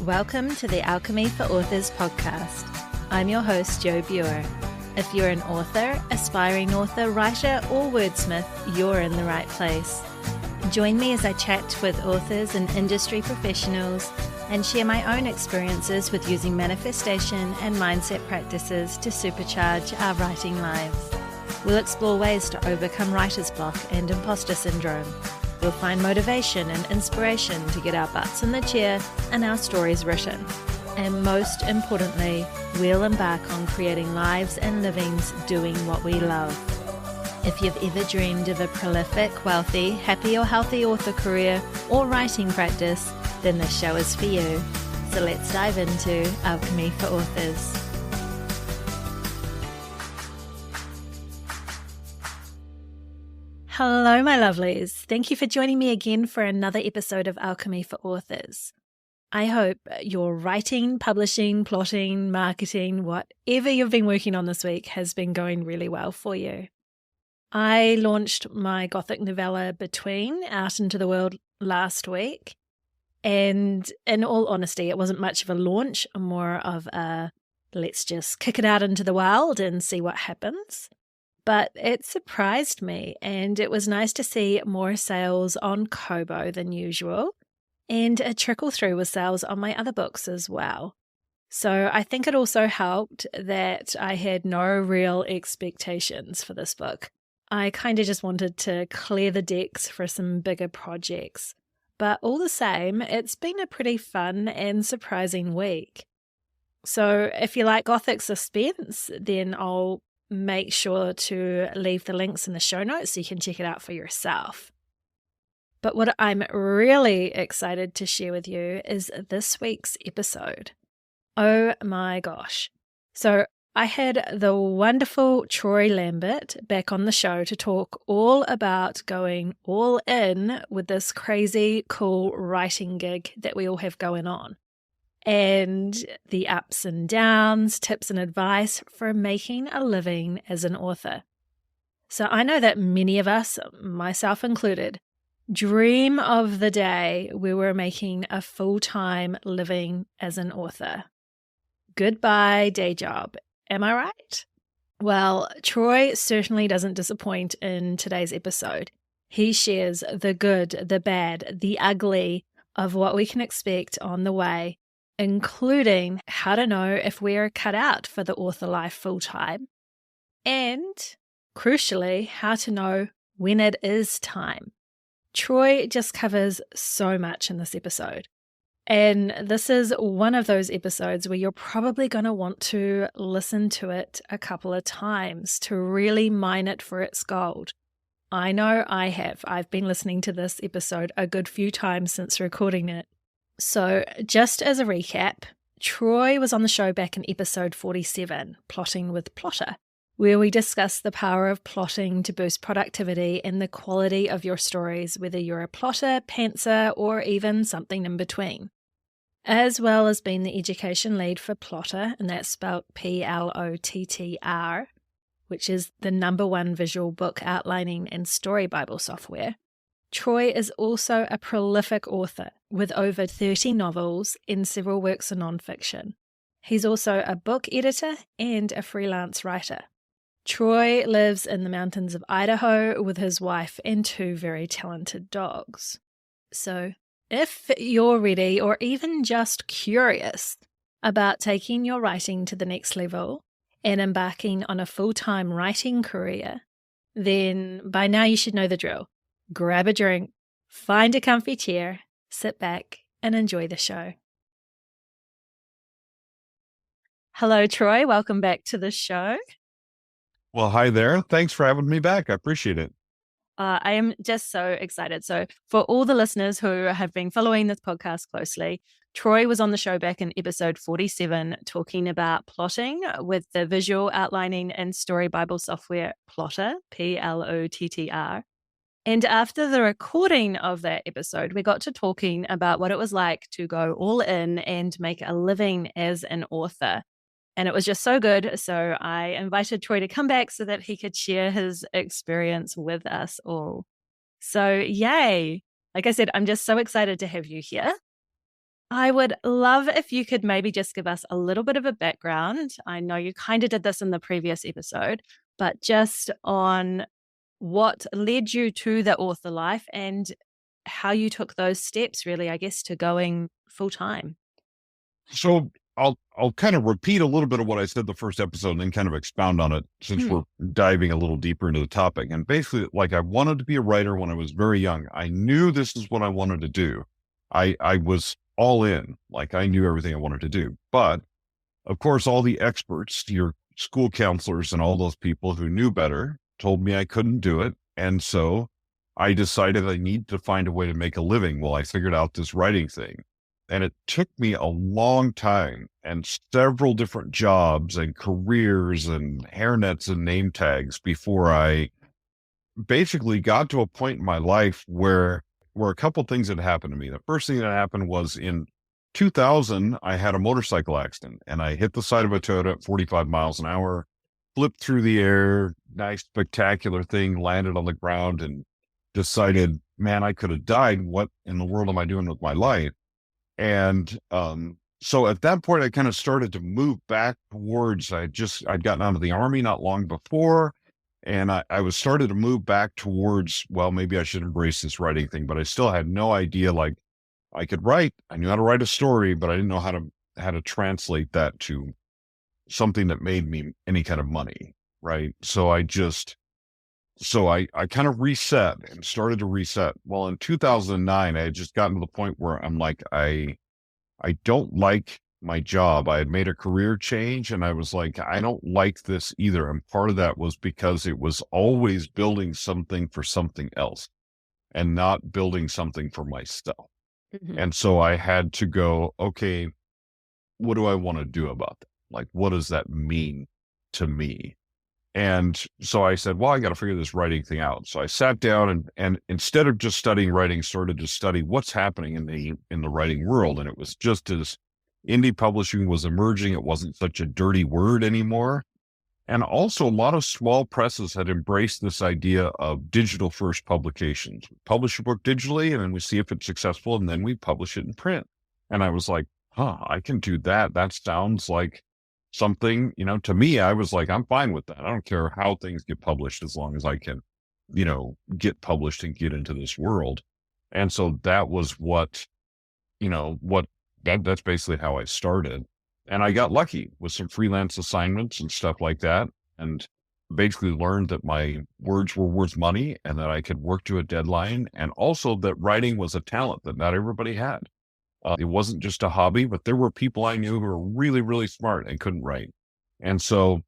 Welcome to the Alchemy for Authors podcast. I'm your host, Jo Buer. If you're an author, aspiring author, writer, or wordsmith, you're in the right place. Join me as I chat with authors and industry professionals and share my own experiences with using manifestation and mindset practices to supercharge our writing lives. We'll explore ways to overcome writer's block and imposter syndrome. We'll find motivation and inspiration to get our butts in the chair and our stories written. And most importantly, we'll embark on creating lives and livings doing what we love. If you've ever dreamed of a prolific, wealthy, happy or healthy author career or writing practice, then this show is for you. So let's dive into Alchemy for Authors. Hello, my lovelies. Thank you for joining me again for another episode of Alchemy for Authors. I hope your writing, publishing, plotting, marketing, whatever you've been working on this week has been going really well for you. I launched my Gothic novella Between out into the world last week. And in all honesty, it wasn't much of a launch, more of a let's just kick it out into the wild and see what happens. But it surprised me, and it was nice to see more sales on Kobo than usual, and a trickle through with sales on my other books as well. So I think it also helped that I had no real expectations for this book. I kind of just wanted to clear the decks for some bigger projects. But all the same, it's been a pretty fun and surprising week. So if you like Gothic suspense, then I'll make sure to leave the links in the show notes so you can check it out for yourself. But what I'm really excited to share with you is this week's episode. Oh my gosh. So I had the wonderful Troy Lambert back on the show to talk all about going all in with this crazy cool writing gig that we all have going on, and the ups and downs, tips and advice for making a living as an author. So I know that many of us, myself included, dream of the day we were making a full-time living as an author. Goodbye, day job. Am I right? Well, Troy certainly doesn't disappoint in today's episode. He shares the good, the bad, the ugly of what we can expect on the way, including how to know if we're cut out for the author life full-time, and, crucially, how to know when it is time. Troy just covers so much in this episode, and this is one of those episodes where you're probably going to want to listen to it a couple of times to really mine it for its gold. I know I have. I've been listening to this episode a good few times since recording it. So just as a recap, Troy was on the show back in episode 47, Plotting with Plotter, where we discussed the power of plotting to boost productivity and the quality of your stories, whether you're a plotter, pantser, or even something in between, as well as being the education lead for Plotter, and that's spelled Plottr, which is the #1 visual book outlining and story Bible software. Troy is also a prolific author with over 30 novels and several works of nonfiction. He's also a book editor and a freelance writer. Troy lives in the mountains of Idaho with his wife and 2 very talented dogs. So if you're ready or even just curious about taking your writing to the next level and embarking on a full-time writing career, then by now you should know the drill. Grab a drink, find a comfy chair, sit back, and enjoy the show. Hello, Troy. Welcome back to the show. Well, hi there. Thanks for having me back. I appreciate it. I am just so excited. So for all the listeners who have been following this podcast closely, Troy was on the show back in episode 47 talking about plotting with the visual outlining and story Bible software Plottr, Plottr. And after the recording of that episode, we got to talking about what it was like to go all in and make a living as an author. And it was just so good. So I invited Troy to come back so that he could share his experience with us all. So yay. Like I said, I'm just so excited to have you here. I would love if you could maybe just give us a little bit of a background. I know you kind of did this in the previous episode, but just on what led you to the author life and how you took those steps, really, I guess, to going full time. So I'll kind of repeat a little bit of what I said the first episode and then kind of expound on it since we're diving a little deeper into the topic. And basically, like, I wanted to be a writer when I was very young. I knew this is what I wanted to do. I was all in, like I knew everything I wanted to do. But of course, all the experts, your school counselors and all those people who knew better told me I couldn't do it. And so I decided I need to find a way to make a living. Well, I figured out this writing thing. And it took me a long time and several different jobs and careers and hairnets and name tags before I basically got to a point in my life where a couple things had happened to me. The first thing that happened was in 2000, I had a motorcycle accident and I hit the side of a Toyota at 45 miles an hour, flipped through the air, nice spectacular thing, landed on the ground, and decided, man, I could have died. What in the world am I doing with my life? And so at that point, I kind of started to move back towards, I'd gotten out of the Army not long before. And I was started to move back towards, well, maybe I should embrace this writing thing, but I still had no idea. Like, I could write, I knew how to write a story, but I didn't know how to translate that to something that made me any kind of money. Right. So I kind of reset and started to reset. Well, in 2009, I had just gotten to the point where I'm like, I don't like my job. I had made a career change and I was like, I don't like this either. And part of that was because it was always building something for something else and not building something for myself. Mm-hmm. And so I had to go, okay, what do I want to do about that? Like, what does that mean to me? And so I said, well, I got to figure this writing thing out. So I sat down and instead of just studying writing, started to study what's happening in the writing world. And it was just as indie publishing was emerging, it wasn't such a dirty word anymore. And also a lot of small presses had embraced this idea of digital first publications. We publish a book digitally and then we see if it's successful and then we publish it in print. And I was like, I can do that. That sounds like something, to me, I was like, I'm fine with that. I don't care how things get published as long as I can, get published and get into this world. And so that was that's basically how I started. And I got lucky with some freelance assignments and stuff like that. And basically learned that my words were worth money and that I could work to a deadline. And also that writing was a talent that not everybody had. It wasn't just a hobby, but there were people I knew who were really, really smart and couldn't write. And so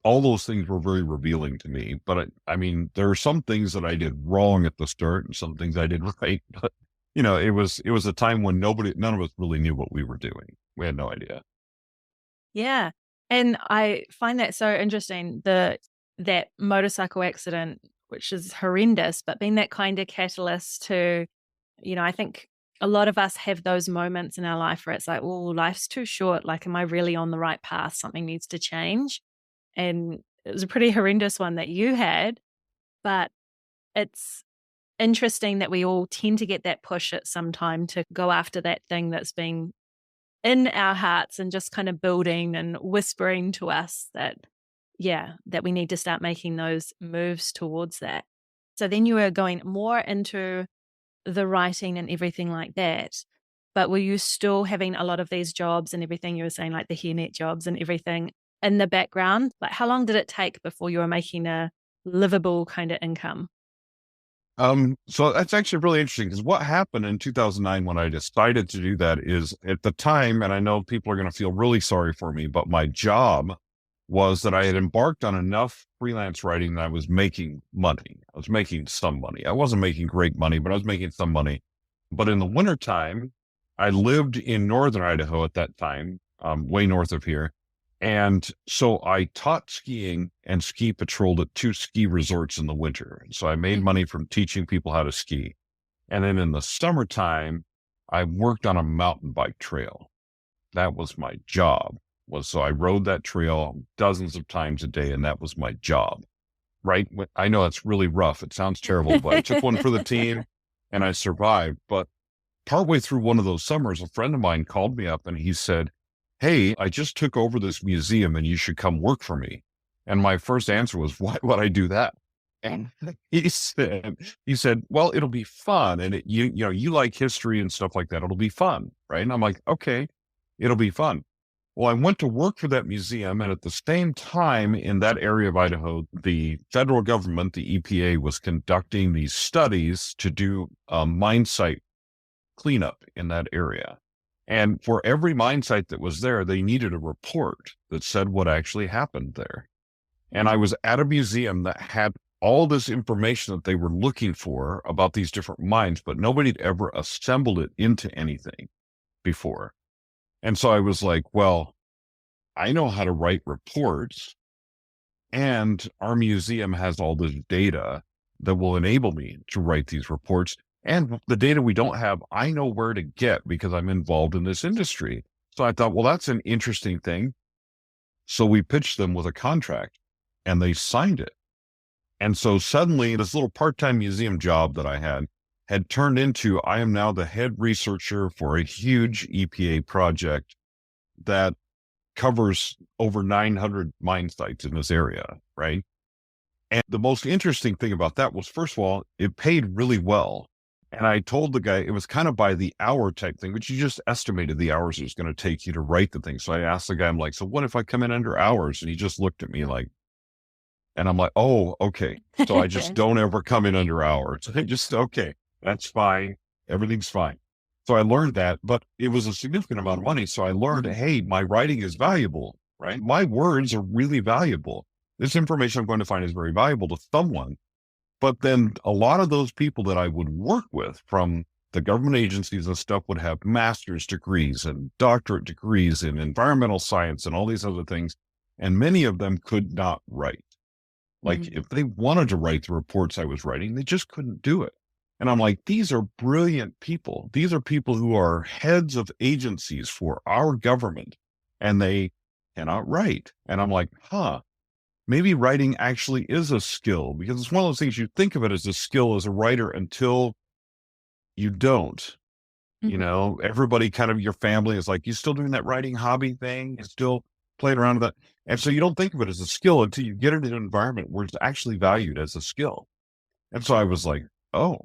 all those things were very revealing to me. But I mean, there are some things that I did wrong at the start and some things I did right. But, it was a time when none of us really knew what we were doing. We had no idea. Yeah. And I find that so interesting, that motorcycle accident, which is horrendous, but being that kind of catalyst to, I think a lot of us have those moments in our life where it's like, oh, life's too short. Like, am I really on the right path? Something needs to change. And it was a pretty horrendous one that you had, but it's interesting that we all tend to get that push at some time to go after that thing that's been in our hearts and just kind of building and whispering to us that we need to start making those moves towards that. So then you were going more into the writing and everything like that, but were you still having a lot of these jobs and everything you were saying, like the hairnet jobs and everything in the background? Like, how long did it take before you were making a livable kind of income? So that's actually really interesting because what happened in 2009 when I decided to do that is at the time, and I know people are going to feel really sorry for me, but my job was that I had embarked on enough freelance writing that I was making money. I was making some money. I wasn't making great money, but I was making some money. But in the wintertime, I lived in northern Idaho at that time, way north of here. And so I taught skiing and ski patrolled at 2 ski resorts in the winter. So I made money from teaching people how to ski. And then in the summertime, I worked on a mountain bike trail. That was my job. So I rode that trail dozens of times a day, and that was my job. Right? I know it's really rough. It sounds terrible, but I took one for the team and I survived. But partway through one of those summers, a friend of mine called me up and he said, "Hey, I just took over this museum and you should come work for me." And my first answer was, "Why would I do that?" And he said, "Well, it'll be fun. And you like history and stuff like that. It'll be fun." Right. And I'm like, "Okay, it'll be fun." Well, I went to work for that museum. And at the same time, in that area of Idaho, the federal government, the EPA, was conducting these studies to do a mine site cleanup in that area. And for every mine site that was there, they needed a report that said what actually happened there. And I was at a museum that had all this information that they were looking for about these different mines, but nobody had ever assembled it into anything before. And so I was like, well, I know how to write reports, and our museum has all this data that will enable me to write these reports. And the data we don't have, I know where to get because I'm involved in this industry. So I thought, well, that's an interesting thing. So we pitched them with a contract and they signed it. And so suddenly this little part-time museum job that I had turned into, I am now the head researcher for a huge EPA project that covers over 900 mine sites in this area, right? And the most interesting thing about that was, first of all, it paid really well. And I told the guy, it was kind of by the hour type thing, but you just estimated the hours it was going to take you to write the thing. So I asked the guy, I'm like, "So what if I come in under hours?" And he just looked at me like, and I'm like, "Oh, okay. So I just don't ever come in under hours." I just, okay, that's fine. Everything's fine. So I learned that, but it was a significant amount of money. So I learned, hey, my writing is valuable, right? My words are really valuable. This information I'm going to find is very valuable to someone. But then a lot of those people that I would work with from the government agencies and stuff would have master's degrees and doctorate degrees in environmental science and all these other things. And many of them could not write. Like if they wanted to write the reports I was writing, they just couldn't do it. And I'm like, these are brilliant people. These are people who are heads of agencies for our government, and they cannot write. And I'm like, maybe writing actually is a skill, because it's one of those things you think of it as a skill as a writer until you don't. You know, everybody kind of, your family is like, "You still doing that writing hobby thing? You still playing around with that?" And so you don't think of it as a skill until you get into an environment where it's actually valued as a skill. And so I was like, "Oh,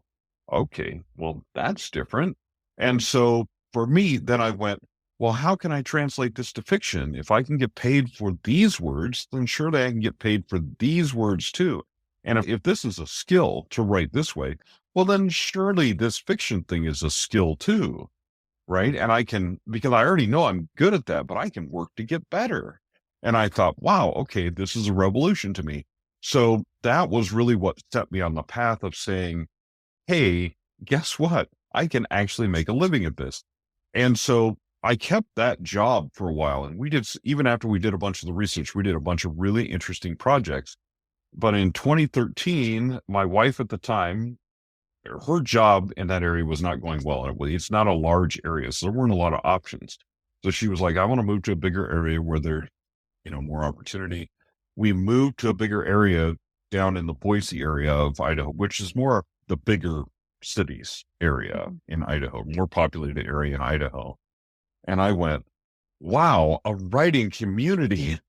okay, well, that's different." And so for me, then I went, well, how can I translate this to fiction? If I can get paid for these words, then surely I can get paid for these words too. And if this is a skill to write this way, well, then surely this fiction thing is a skill too, right? And I can, because I already know I'm good at that, but I can work to get better. And I thought, wow, okay, this is a revolution to me. So that was really what set me on the path of saying, hey, guess what? I can actually make a living at this. And so I kept that job for a while. And we did, even after we did a bunch of the research, we did a bunch of really interesting projects. But in 2013, my wife at the time, her job in that area was not going well. It's not a large area, so there weren't a lot of options. So she was like, "I want to move to a bigger area where there, more opportunity." We moved to a bigger area down in the Boise area of Idaho, which is more the bigger cities area in Idaho, more populated area in Idaho. And I went, wow, a writing community,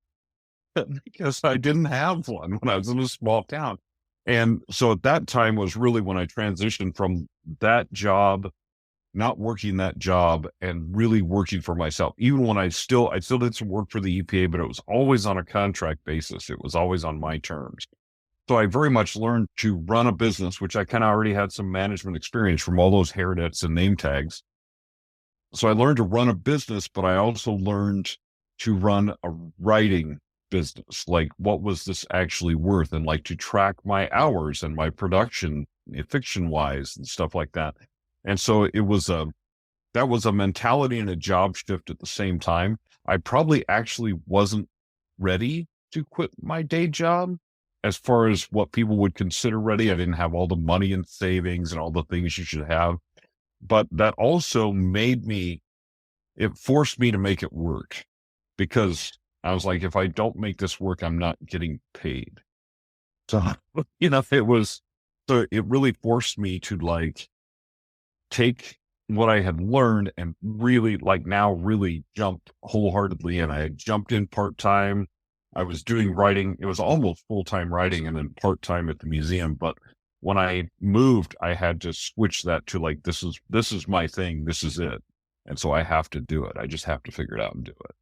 because I didn't have one when I was in a small town. And so at that time was really when I transitioned from that job, not working that job, and really working for myself. Even when I still did some work for the EPA, but it was always on a contract basis. It was always on my terms. So I very much learned to run a business, which I kind of already had some management experience from all those hairnets and name tags. So I learned to run a business, but I also learned to run a writing business. Like, what was this actually worth? And like to track my hours and my production, fiction wise and stuff like that. And so that was a mentality and a job shift at the same time. I probably actually wasn't ready to quit my day job as far as what people would consider ready. I didn't have all the money and savings and all the things you should have. But that also it forced me to make it work, because I was like, if I don't make this work, I'm not getting paid. So, it really forced me to like take what I had learned and really like now really jumped wholeheartedly in. I had jumped in part-time. I was doing writing. It was almost full-time writing and then part-time at the museum. But when I moved, I had to switch that to like, this is my thing. This is it. And so I have to do it. I just have to figure it out and do it.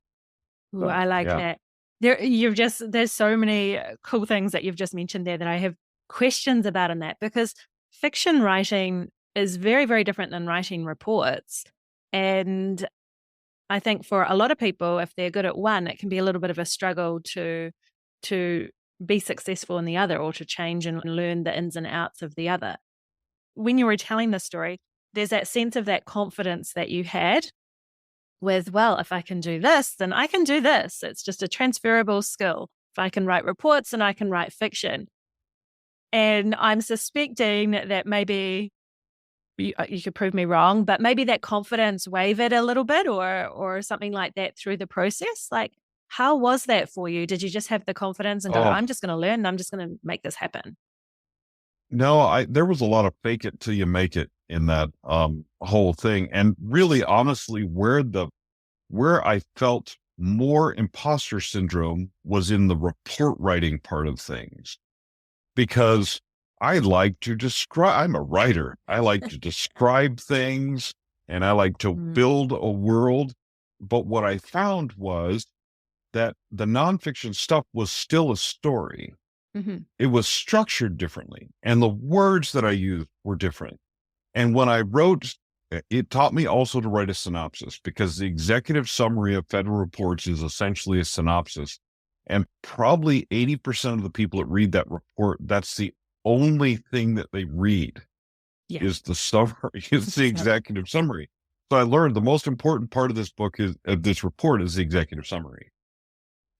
Ooh, So I like yeah. that. There's so many cool things that you've just mentioned there that I have questions about in that, because fiction writing is very, very different than writing reports. And I think for a lot of people, if they're good at one, it can be a little bit of a struggle to be successful in the other, or to change and learn the ins and outs of the other. When you were telling the story, there's that sense of that confidence that you had with, well, if I can do this, then I can do this. It's just a transferable skill. If I can write reports, and I can write fiction. And I'm suspecting that maybe you could prove me wrong, but maybe that confidence wavered a little bit, or something like that through the process. Like, how was that for you? Did you just have the confidence and go, Oh, I'm just going to learn, and I'm just going to make this happen? no, there was a lot of fake it till you make it in that whole thing. And really honestly, where I felt more imposter syndrome was in the report writing part of things, because I like to describe, I'm a writer. I like to describe things and I like to Mm. build a world. But what I found was that the nonfiction stuff was still a story. Mm-hmm. It was structured differently, and the words that I used were different. And when I wrote, it taught me also to write a synopsis, because the executive summary of federal reports is essentially a synopsis. And probably 80% of the people that read that report, that's the only thing that they read Yeah. is the summary, is the executive summary. So I learned the most important part of this book is of this report is the executive summary,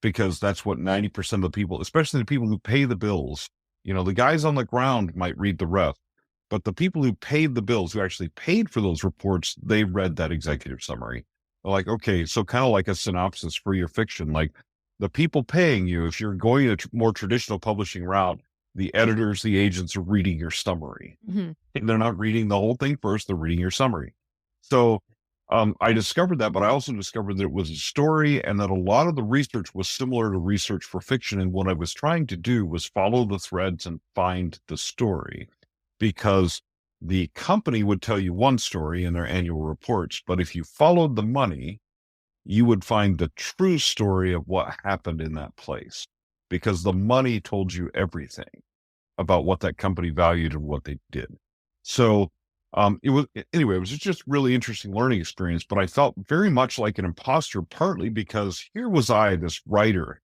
because that's what 90% of the people, especially the people who pay the bills, the guys on the ground might read the rest, but the people who paid the bills, who actually paid for those reports, they read that executive summary. They're like, okay, so kind of like a synopsis for your fiction. Like the people paying you, if you're going a more traditional publishing route, the editors, the agents are reading your summary. Mm-hmm. And they're not reading the whole thing first, they're reading your summary. So I discovered that, but I also discovered that it was a story and that a lot of the research was similar to research for fiction. And what I was trying to do was follow the threads and find the story, because the company would tell you one story in their annual reports, but if you followed the money, you would find the true story of what happened in that place, because the money told you everything about what that company valued and what they did. So it was just really interesting learning experience, but I felt very much like an imposter, partly because here was I, this writer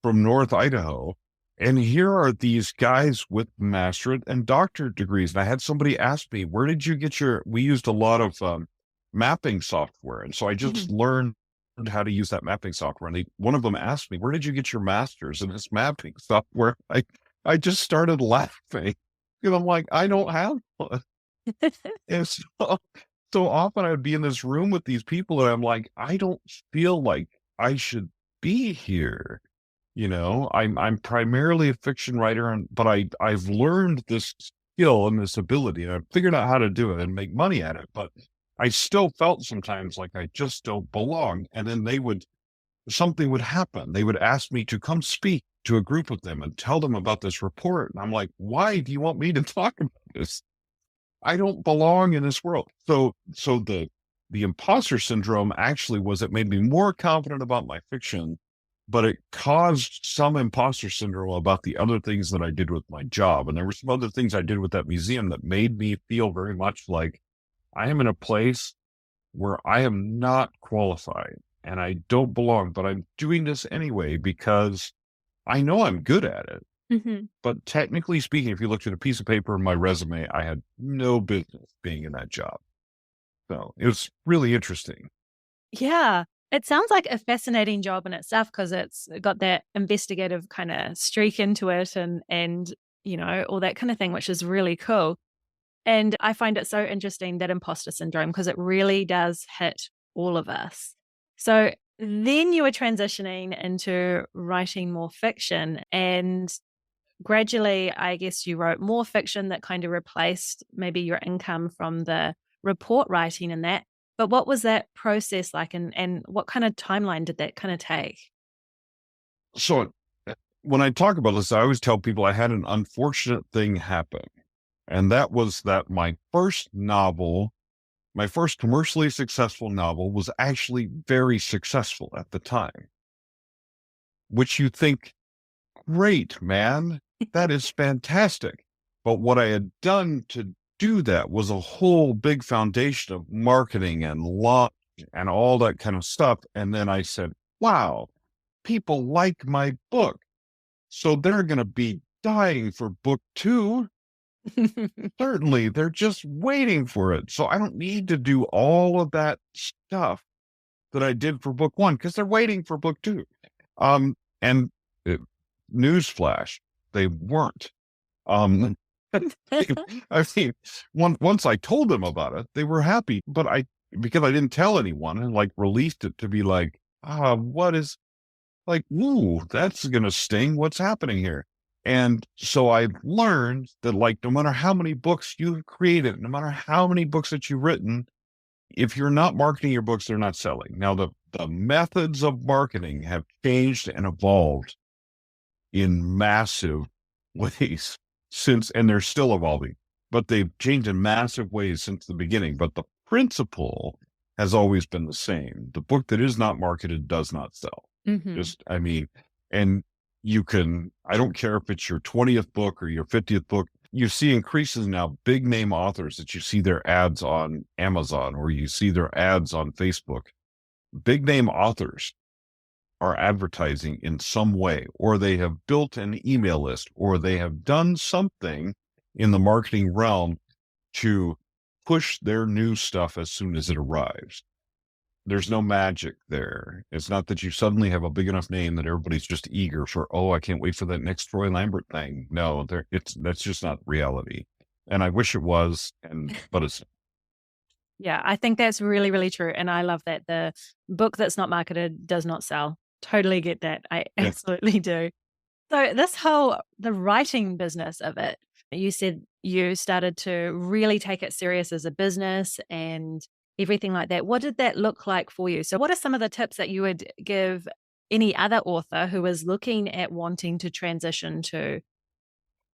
from North Idaho, and here are these guys with masterate and doctorate degrees. And I had somebody ask me, where did you get we used a lot of mapping software. And so I just Mm-hmm. learned how to use that mapping software. And one of them asked me, where did you get your master's in this mapping software? I just started laughing because I'm like, I don't have one. And so often I would be in this room with these people and I'm like, I don't feel like I should be here. I'm primarily a fiction writer, but I've learned this skill and this ability, and I've figured out how to do it and make money at it. But I still felt sometimes like I just don't belong. And then something would happen. They would ask me to come speak to a group of them and tell them about this report. And I'm like, why do you want me to talk about this? I don't belong in this world. So the imposter syndrome actually was, it made me more confident about my fiction, but it caused some imposter syndrome about the other things that I did with my job. And there were some other things I did with that museum that made me feel very much like I am in a place where I am not qualified and I don't belong, but I'm doing this anyway because I know I'm good at it. Mm-hmm. But technically speaking, if you looked at a piece of paper in my resume, I had no business being in that job. So it was really interesting. Yeah. It sounds like a fascinating job in itself, because it's got that investigative kind of streak into it, and all that kind of thing, which is really cool. And I find it so interesting, that imposter syndrome, because it really does hit all of us. So then you were transitioning into writing more fiction, and gradually, I guess you wrote more fiction that kind of replaced maybe your income from the report writing and that. But what was that process like, and what kind of timeline did that kind of take? So when I talk about this, I always tell people I had an unfortunate thing happen. And that was that my first novel, my first commercially successful novel, was actually very successful at the time, which you think, great, man, that is fantastic. But what I had done to do that was a whole big foundation of marketing and launch and all that kind of stuff. And then I said, wow, people like my book. So they're going to be dying for book 2. Certainly, they're just waiting for it. So I don't need to do all of that stuff that I did for book 1 because they're waiting for book 2. And newsflash, they weren't. I mean, once I told them about it, they were happy, but because I didn't tell anyone and like released it to be like, what is like, ooh, that's going to sting. What's happening here? And so I've learned that like, no matter how many books you've created, no matter how many books that you've written, if you're not marketing your books, they're not selling. Now, the methods of marketing have changed and evolved in massive ways since, and they're still evolving, but they've changed in massive ways since the beginning. But the principle has always been the same. The book that is not marketed does not sell. I mean, and you can, I don't care if it's your 20th book or your 50th book, you see increases now, big name authors that you see their ads on Amazon or you see their ads on Facebook. Big name authors are advertising in some way, or they have built an email list, or they have done something in the marketing realm to push their new stuff as soon as it arrives. There's no magic there. It's not that you suddenly have a big enough name that everybody's just eager for, I can't wait for that next Troy Lambert thing. No, that's just not reality. And I wish it was, but it's. Yeah, I think that's really, really true. And I love that the book that's not marketed does not sell. Totally get that. I absolutely do. So the writing business of it, you said you started to really take it serious as a business and everything like that. What did that look like for you? So what are some of the tips that you would give any other author who is looking at wanting to transition to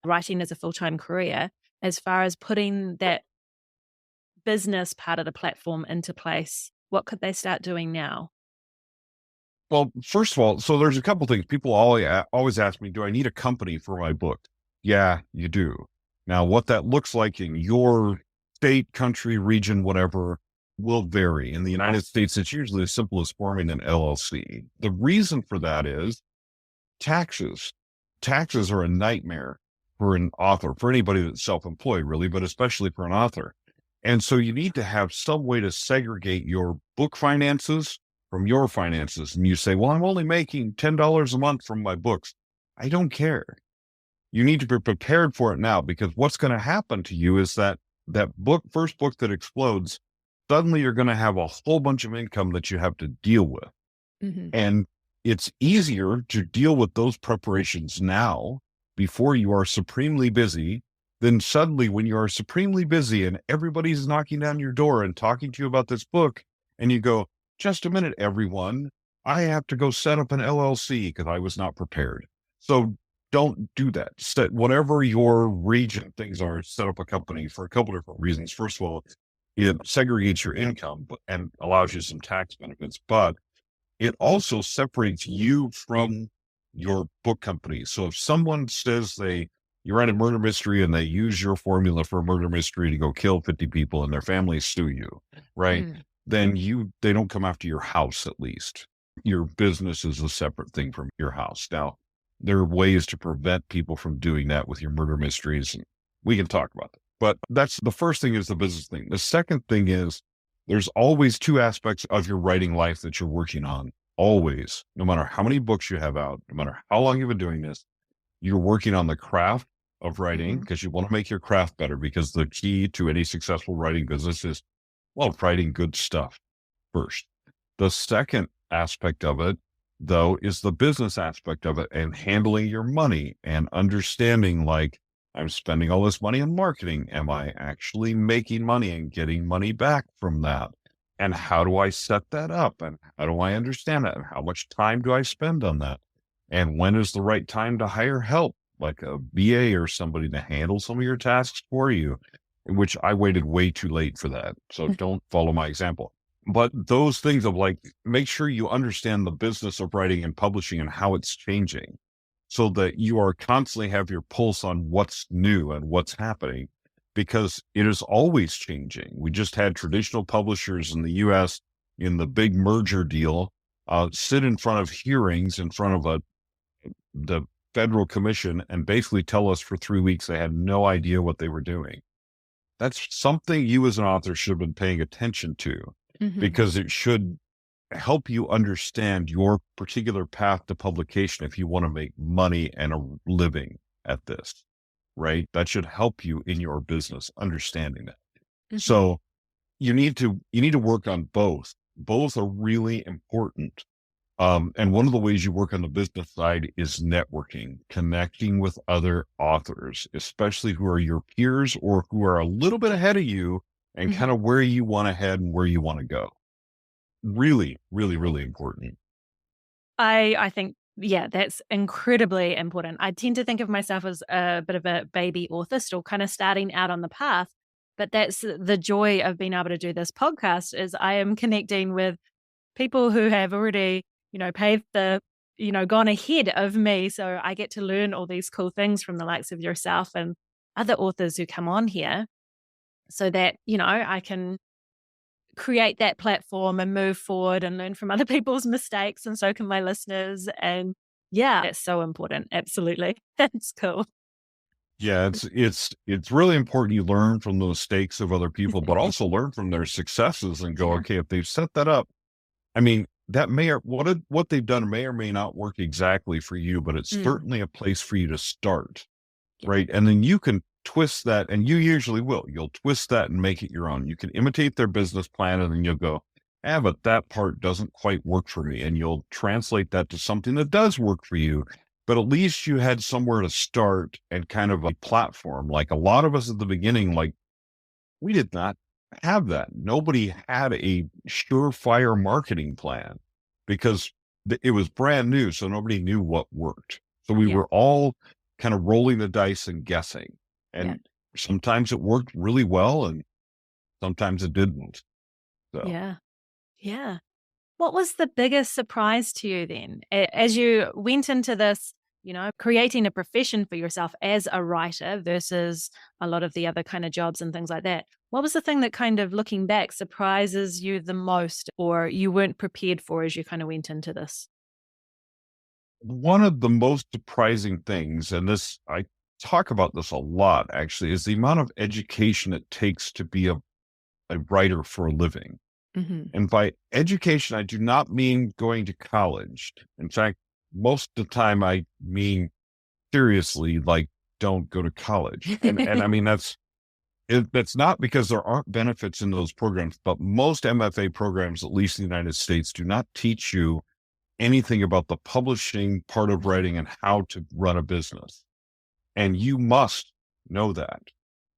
writing as a full-time career, as far as putting that business part of the platform into place? What could they start doing now? Well, first of all, so there's a couple things. People always ask me, do I need a company for my book? Yeah, you do. Now, what that looks like in your state, country, region, whatever, will vary. In the United States, it's usually as simple as forming an LLC. The reason for that is taxes. Taxes are a nightmare for an author, for anybody that's self-employed, really, but especially for an author. And so you need to have some way to segregate your book finances from your finances. And you say, well, I'm only making $10 a month from my books. I don't care. You need to be prepared for it now, because what's going to happen to you is that first book that explodes, suddenly you're going to have a whole bunch of income that you have to deal with. And it's easier to deal with those preparations now before you are supremely busy than suddenly when you are supremely busy and everybody's knocking down your door and talking to you about this book. And you go, just a minute, everyone, I have to go set up an LLC because I was not prepared. So don't do that. Whatever your region things are, set up a company for a couple different reasons. First of all, it segregates your income and allows you some tax benefits, but it also separates you from your book company. So if someone says you write a murder mystery and they use your formula for a murder mystery to go kill 50 people and their families sue you, right? Then they don't come after your house, at least. Your business is a separate thing from your house. Now, there are ways to prevent people from doing that with your murder mysteries, and we can talk about that. But that's the first thing, is the business thing. The second thing is there's always two aspects of your writing life that you're working on. Always, no matter how many books you have out, no matter how long you've been doing this, you're working on the craft of writing, because you want to make your craft better, because the key to any successful writing business is, writing good stuff first. The second aspect of it, though, is the business aspect of it, and handling your money and understanding, like, I'm spending all this money on marketing. Am I actually making money and getting money back from that? And how do I set that up? And how do I understand that? And how much time do I spend on that? And when is the right time to hire help, like a BA or somebody to handle some of your tasks for you? Which I waited way too late for that. So don't follow my example. But those things of like, make sure you understand the business of writing and publishing and how it's changing so that you are constantly have your pulse on what's new and what's happening, because it is always changing. We just had traditional publishers in the US in the big merger deal sit in front of hearings in front of the federal commission and basically tell us for 3 weeks they had no idea what they were doing. That's something you as an author should have been paying attention to, because it should help you understand your particular path to publication if you want to make money and a living at this, right? That should help you in your business, understanding that. So you need to work on both. Both are really important. And one of the ways you work on the business side is networking, connecting with other authors, especially who are your peers or who are a little bit ahead of you and kind of where you want to head and where you want to go. Really, really, really important. I think, yeah, that's incredibly important. I tend to think of myself as a bit of a baby author, still kind of starting out on the path. But that's the joy of being able to do this podcast, is I am connecting with people who have already, paved the, gone ahead of me. So I get to learn all these cool things from the likes of yourself and other authors who come on here, so that, I can create that platform and move forward and learn from other people's mistakes. And so can my listeners. And yeah, it's so important. Absolutely. That's cool. Yeah, it's really important you learn from the mistakes of other people, but also learn from their successes and go, okay, if they've set that up, I mean, that may or what they've done may or may not work exactly for you, but it's certainly a place for you to start, right? And then you can twist that, and you usually will. You'll twist that and make it your own. You can imitate their business plan, and then you'll go, but that part doesn't quite work for me. And you'll translate that to something that does work for you. But at least you had somewhere to start and kind of a platform. Like a lot of us at the beginning, like we did not have that. Nobody had a surefire marketing plan because it was brand new. So nobody knew what worked. So we were all kind of rolling the dice and guessing. And sometimes it worked really well and sometimes it didn't. So. Yeah. What was the biggest surprise to you then, as you went into this, creating a profession for yourself as a writer versus a lot of the other kind of jobs and things like that? What was the thing that kind of, looking back, surprises you the most, or you weren't prepared for as you kind of went into this? One of the most surprising things, and this, I talk about this a lot actually, is the amount of education it takes to be a writer for a living. And by education, I do not mean going to college. In fact, most of the time I mean seriously, like, don't go to college. And I mean, that's not because there aren't benefits in those programs, but most MFA programs, at least in the United States, do not teach you anything about the publishing part of writing and how to run a business. And you must know that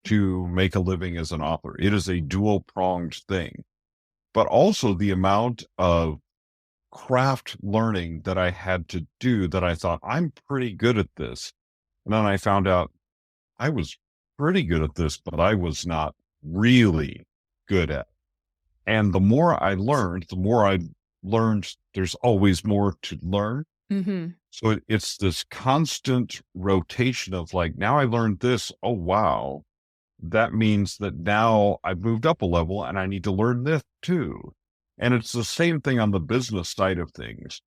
to make a living as an author. It is a dual-pronged thing. But also the amount of craft learning that I had to do that I thought, I'm pretty good at this. And then I found out I was pretty good at this, but I was not really good at it. And the more I learned there's always more to learn. So it's this constant rotation of like, now I learned this. Oh, wow. That means that now I've moved up a level and I need to learn this too. And it's the same thing on the business side of things.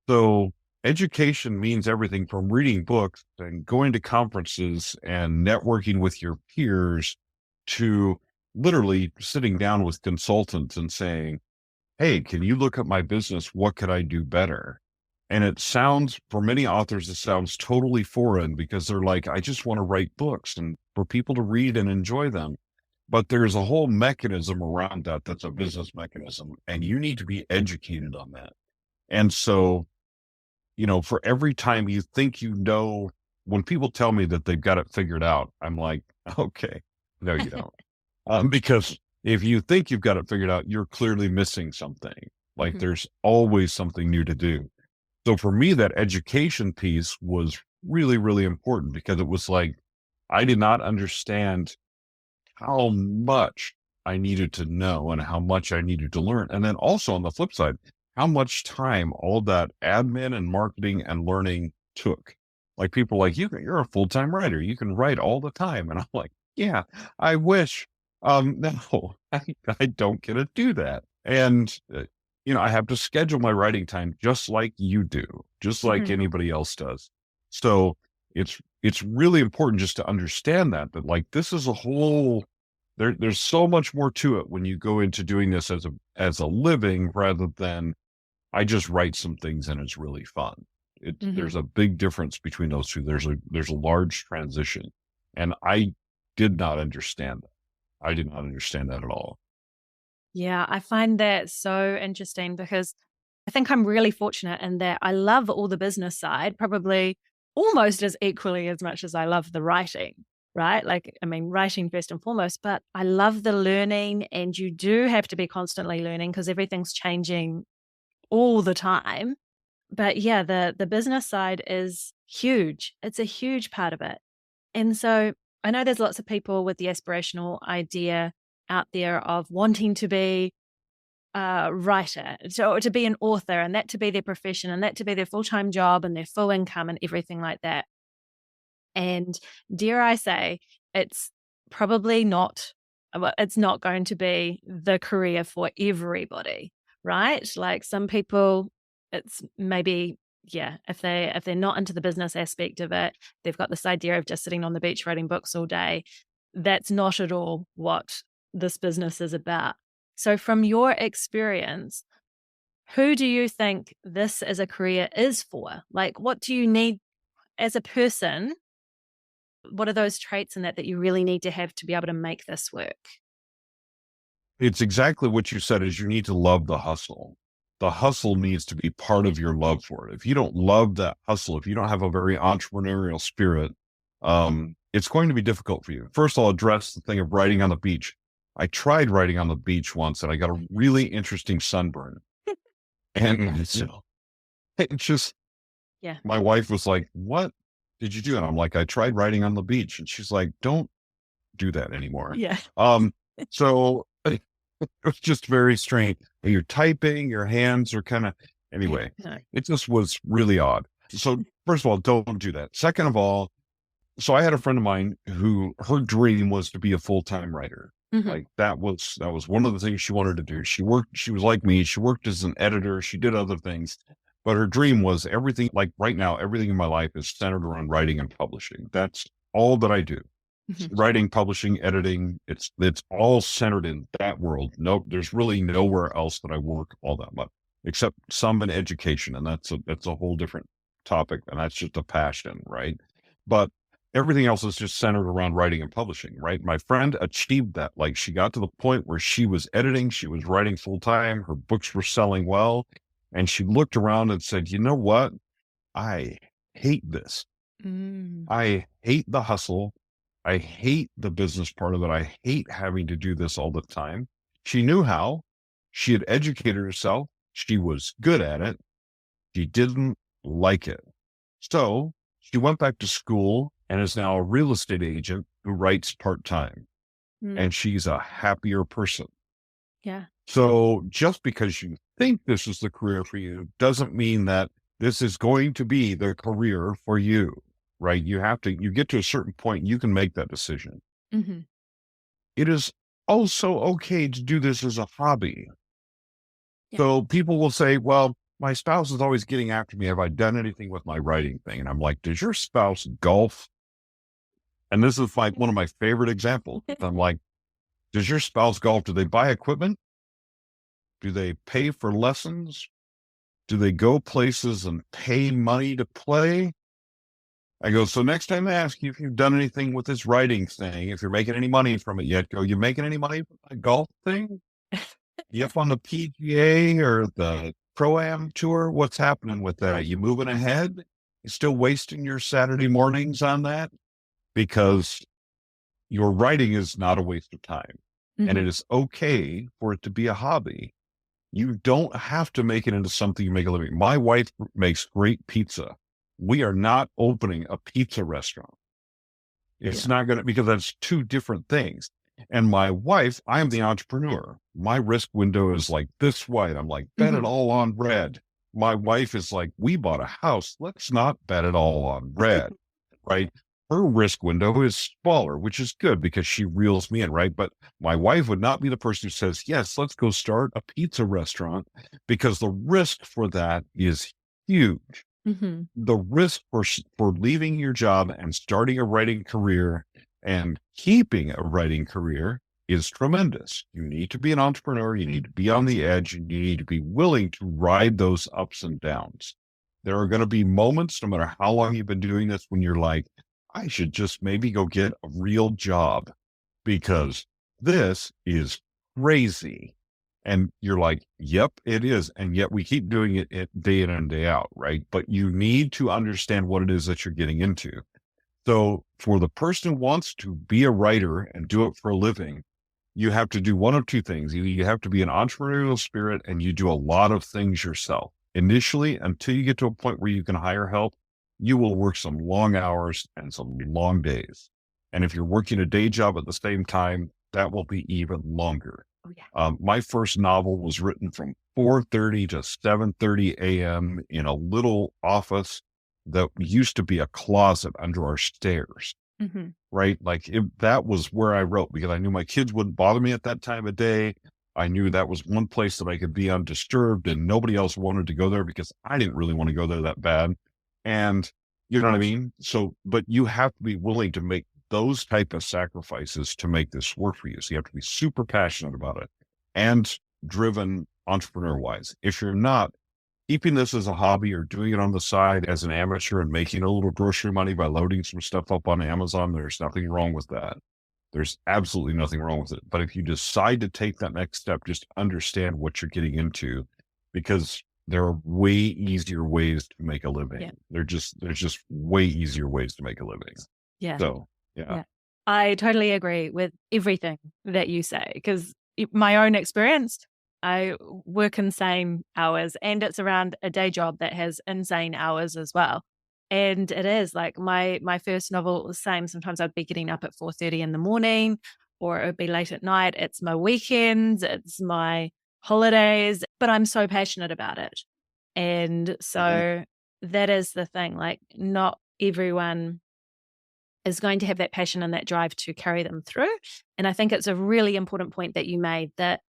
So education means everything from reading books and going to conferences and networking with your peers to literally sitting down with consultants and saying, hey, can you look at my business? What could I do better? And it sounds, for many authors, it sounds totally foreign because they're like, I just want to write books and for people to read and enjoy them. But there's a whole mechanism around that that's a business mechanism, and you need to be educated on that. And so, for every time you think you know when people tell me that they've got it figured out, I'm like, okay, no, you don't. Because if you think you've got it figured out, you're clearly missing something. Like there's always something new to do. So for me, that education piece was really, really important because it was like, I did not understand how much I needed to know and how much I needed to learn. And then also on the flip side, how much time all that admin and marketing and learning took. Like people like, you're a full-time writer. You can write all the time. And I'm like, yeah, I wish. No, I don't get to do that. And, I have to schedule my writing time just like you do, just like anybody else does. So it's really important just to understand that like this is a whole there's so much more to it when you go into doing this as a living rather than I just write some things and it's really fun. There's a big difference between those two. There's a large transition. And I did not understand that. I did not understand that at all. Yeah, I find that so interesting because I think I'm really fortunate in that I love all the business side, probably almost as equally as much as I love the writing, right? Like, I mean, writing first and foremost, but I love the learning, and you do have to be constantly learning because everything's changing all the time. But yeah, the business side is huge. It's a huge part of it. And so I know there's lots of people with the aspirational idea out there of wanting to be a writer, so to be an author, and that to be their profession, and that to be their full-time job and their full income and everything like that. And dare I say, it's probably not, it's not going to be the career for everybody, right? Like some people, it's maybe, yeah, if they're not into the business aspect of it, they've got this idea of just sitting on the beach writing books all day. That's not at all what this business is about. So from your experience, who do you think this as a career is for? Like, what do you need as a person? What are those traits in that you really need to have to be able to make this work? It's exactly what you said is you need to love the hustle. The hustle needs to be part of your love for it. If you don't love that hustle, if you don't have a very entrepreneurial spirit, it's going to be difficult for you. First, I'll address the thing of writing on the beach. I tried writing on the beach once and I got a really interesting sunburn. And so it just, Yeah. my wife was like, what did you do? And I'm like, I tried writing on the beach. And she's like, don't do that anymore. Yeah. So it was just very strange. You're typing, your hands are kind of, anyway, it just was really odd. So first of all, don't do that. Second of all, so I had a friend of mine who her dream was to be a full-time writer. Like that was one of the things she wanted to do. She was like me. She worked as an editor. She did other things, but her dream was everything. Like right now, everything in my life is centered around writing and publishing. That's all that I do. Writing, publishing, editing. It's all centered in that world. No, there's really nowhere else that I work all that much, except some in education. And that's a whole different topic. And that's just a passion, right? But everything else is just centered around writing and publishing, right? My friend achieved that. Like she got to the point where she was editing, she was writing full time, her books were selling well. And she looked around and said, you know what? I hate this. I hate the hustle. I hate the business part of it. I hate having to do this all the time. She knew how. She had educated herself. She was good at it. She didn't like it. So she went back to school and is now a real estate agent who writes part-time. And she's a happier person. Yeah. So just because you think this is the career for you doesn't mean that this is going to be the career for you, right? You get to a certain point, you can make that decision. It is also okay to do this as a hobby. Yeah. So people will say, well, my spouse is always getting after me. Have I done anything with my writing thing? And I'm like, does your spouse golf? And this is like one of my favorite examples. I'm like, does your spouse golf? Do they buy equipment? Do they pay for lessons? Do they go places and pay money to play? I go, so next time I ask you if you've done anything with this writing thing, if you're making any money from it yet, go, you making any money from the golf thing? You up on the PGA or the Pro-Am tour? What's happening with that? Are you moving ahead? still wasting your Saturday mornings on that, because your writing is not a waste of time. And it is okay for it to be a hobby. You don't have to make it into something you make a living. My wife makes great pizza. We are not opening a pizza restaurant. It's not going to, because that's two different things. And my wife, I'm the entrepreneur. My risk window is like this wide. I'm like, bet it all on red. My wife is like, we bought a house. Let's not bet it all on red, right? Her risk window is smaller, which is good because she reels me in, right? But my wife would not be the person who says, yes, let's go start a pizza restaurant, because the risk for that is huge. The risk for leaving your job and starting a writing career and keeping a writing career is tremendous. You need to be an entrepreneur. You need to be on the edge. You need to be willing to ride those ups and downs. There are going to be moments, no matter how long you've been doing this, when you're like, I should just maybe go get a real job because this is crazy. And you're like, yep, it is. And yet we keep doing it day in and day out, right? But you need to understand what it is that you're getting into. So for the person who wants to be a writer and do it for a living, you have to do one of two things. You have to be an entrepreneurial spirit, and you do a lot of things yourself. Initially, until you get to a point where you can hire help, you will work some long hours and some long days. And if you're working a day job at the same time, that will be even longer. My first novel was written from 4:30 to 7:30 a.m. in a little office that used to be a closet under our stairs, right? Like that was where I wrote, because I knew my kids wouldn't bother me at that time of day. I knew that was one place that I could be undisturbed, and nobody else wanted to go there because I didn't really want to go there that bad. And you know what I mean? So, but you have to be willing to make those type of sacrifices to make this work for you. So you have to be super passionate about it and driven entrepreneur wise. If you're not, keeping this as a hobby or doing it on the side as an amateur and making a little grocery money by loading some stuff up on Amazon, there's nothing wrong with that. There's absolutely nothing wrong with it. But if you decide to take that next step, just understand what you're getting into, because there are way easier ways to make a living. There's just way easier ways to make a living. So, yeah. I totally agree with everything that you say, because my own experience, I work insane hours, and it's around a day job that has insane hours as well. And it is like my first novel was the same. Sometimes I'd be getting up at 4:30 in the morning, or it would be late at night. It's my weekends, it's my holidays, but I'm so passionate about it. And so that is the thing, like not everyone is going to have that passion and that drive to carry them through. And I think it's a really important point that you made, that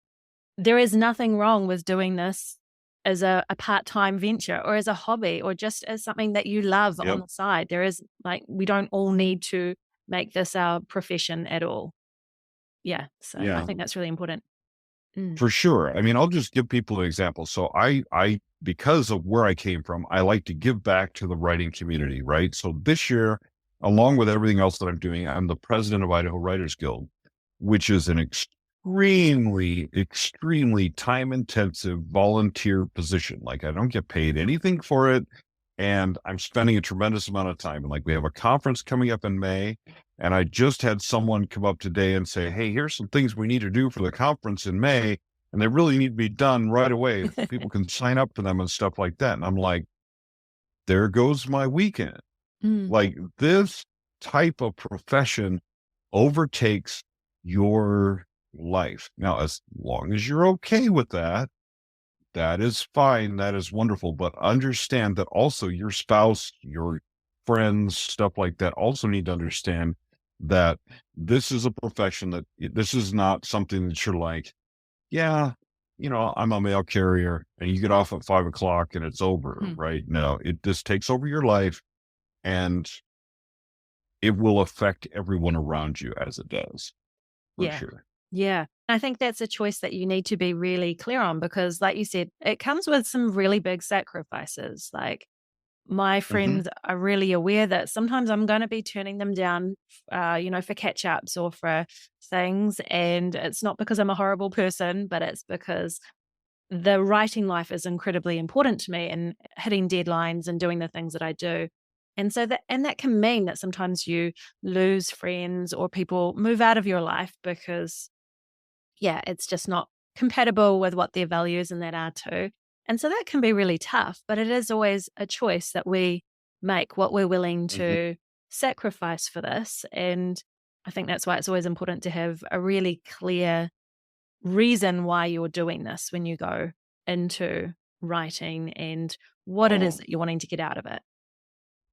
there is nothing wrong with doing this as a part-time venture or as a hobby or just as something that you love on the side. There is we don't all need to make this our profession at all. So I think that's really important. For sure. I mean, I'll just give people an example. So I, because of where I came from, I like to give back to the writing community, right? So this year, along with everything else that I'm doing, I'm the president of Idaho Writers Guild, which is an extremely, extremely time-intensive volunteer position. Like I don't get paid anything for it. And I'm spending a tremendous amount of time. And like we have a conference coming up in May. And I just had someone come up today and say, hey, here's some things we need to do for the conference in May. And they really need to be done right away. People can sign up for them and stuff like that. And I'm like, there goes my weekend. Like this type of profession overtakes your life. Now, as long as you're okay with that, that is fine. That is wonderful. But understand that also your spouse, your friends, stuff like that also need to understand that this is a profession, that this is not something that you're like, yeah, you know, I'm a mail carrier and you get off at 5 o'clock and it's over, right? No, this takes over your life, and it will affect everyone around you as it does. For sure. Yeah. I think that's a choice that you need to be really clear on, because like you said, it comes with some really big sacrifices. Like my friends are really aware that sometimes I'm going to be turning them down, for catch-ups or for things. And it's not because I'm a horrible person, but it's because the writing life is incredibly important to me, and hitting deadlines and doing the things that I do. And so that can mean that sometimes you lose friends or people move out of your life because, yeah, it's just not compatible with what their values and that are too. And so that can be really tough, but it is always a choice that we make, what we're willing Mhm. to sacrifice for this. And I think that's why it's always important to have a really clear reason why you're doing this when you go into writing and what it is Oh, that you're wanting to get out of it.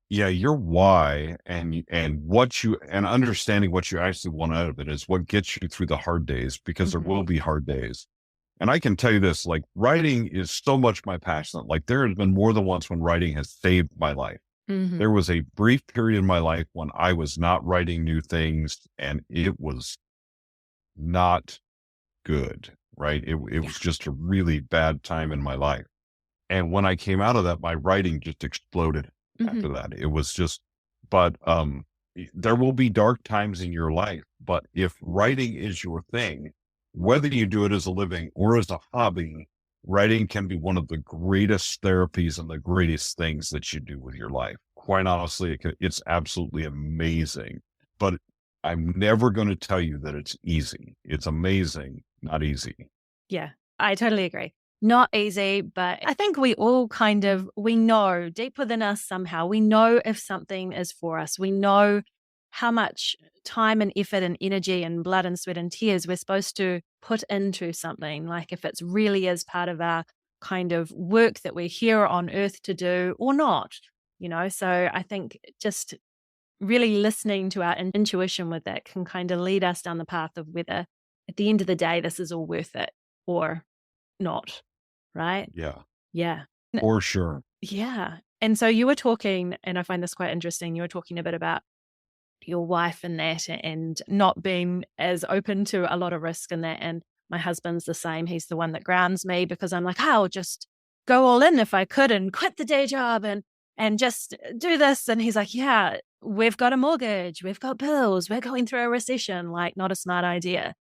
yeah, your why and what you and understanding what you actually want out of it is what gets you through the hard days, because there Mhm. will be hard days. And I can tell you this, like writing is so much my passion. Like there has been more than once when writing has saved my life. Mhm. There was a brief period in my life when I was not writing new things and it was not good, right? It Yeah. was just a really bad time in my life. And when I came out of that, my writing just exploded after Mhm. that. It was just, but there will be dark times in your life, but if writing is your thing, whether you do it as a living or as a hobby, writing can be one of the greatest therapies and the greatest things that you do with your life. Quite honestly, it's absolutely amazing. But I'm never going to tell you that it's easy. It's amazing, not easy. Yeah, I totally agree. Not easy, but I think we all we know deep within us somehow, we know if something is for us. We know how much time and effort and energy and blood and sweat and tears we're supposed to put into something. Like if it's really is part of our kind of work that we're here on earth to do or not. So I think just really listening to our intuition with that can kind of lead us down the path of whether at the end of the day this is all worth it or not, right? Yeah, Yeah. for sure. Yeah. And so you were talking, and I find this quite interesting. You were talking a bit about your wife and that, and not being as open to a lot of risk in that. And my husband's the same. He's the one that grounds me because I'm like, "Oh, I'll just go all in if I could and quit the day job and just do this." And he's like, "Yeah, we've got a mortgage, we've got bills, we're going through a recession. Like, not a smart idea."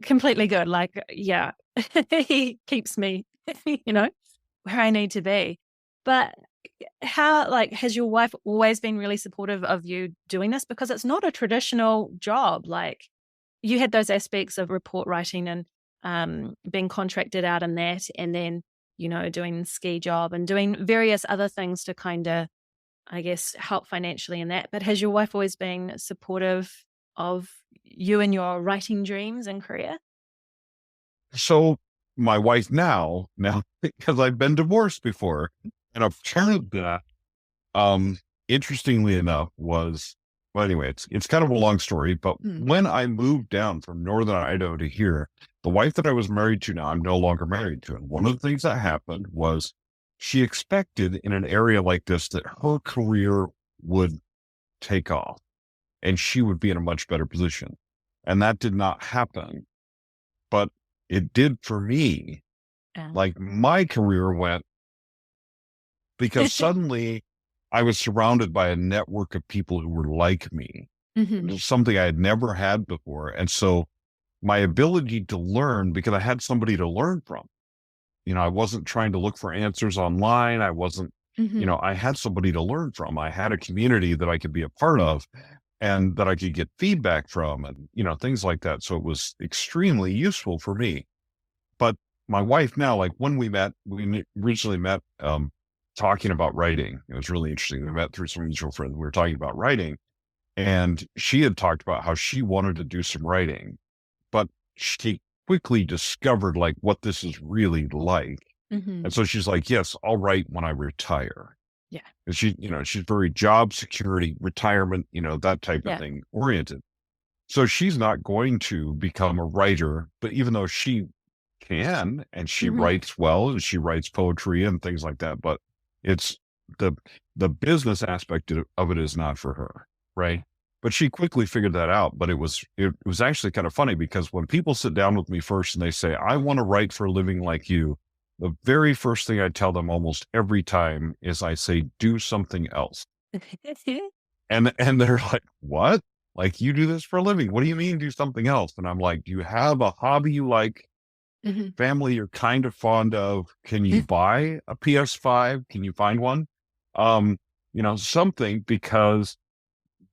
Completely good. Like, yeah, he keeps me, you know, where I need to be. But how, like, has your wife always been really supportive of you doing this? Because it's not a traditional job. Like, you had those aspects of report writing and being contracted out in that, and then, doing ski job and doing various other things to kind of, I guess, help financially in that. But has your wife always been supportive of you and your writing dreams and career? So my wife now, because I've been divorced before, and a part of that, um, interestingly enough, was well, anyway, it's kind of a long story, but Mm. when I moved down from northern Idaho to here, the wife that I was married to now, I'm no longer married to. And one of the things that happened was she expected in an area like this that her career would take off and she would be in a much better position. And that did not happen, but it did for me. Yeah. Like my career went because suddenly I was surrounded by a network of people who were like me. It Mhm. was something I had never had before. And so my ability to learn, because I had somebody to learn from, I wasn't trying to look for answers online. I wasn't, Mhm. I had somebody to learn from. I had a community that I could be a part of and that I could get feedback from and, things like that. So it was extremely useful for me. But my wife now, like when we originally met, talking about writing. It was really interesting. We met through some mutual friends. We were talking about writing, and she had talked about how she wanted to do some writing, but she quickly discovered like what this is really like. Mhm. And so she's like, yes, I'll write when I retire. Yeah. And she's very job security, retirement, that type of Yeah. thing oriented. So she's not going to become a writer, but even though she can and she Mhm. writes well and she writes poetry and things like that, but it's the the business aspect of it is not for her, right? But she quickly figured that out. But it was actually kind of funny because when people sit down with me first and they say, I want to write for a living like you, the very first thing I tell them almost every time is I say, do something else. And they're like, "What? Like you do this for a living? What do you mean do something else?" And I'm like, "Do you have a hobby you like? Mhm. Family you're kind of fond of? Can you buy a PS5? Can you find one?" Um, something, because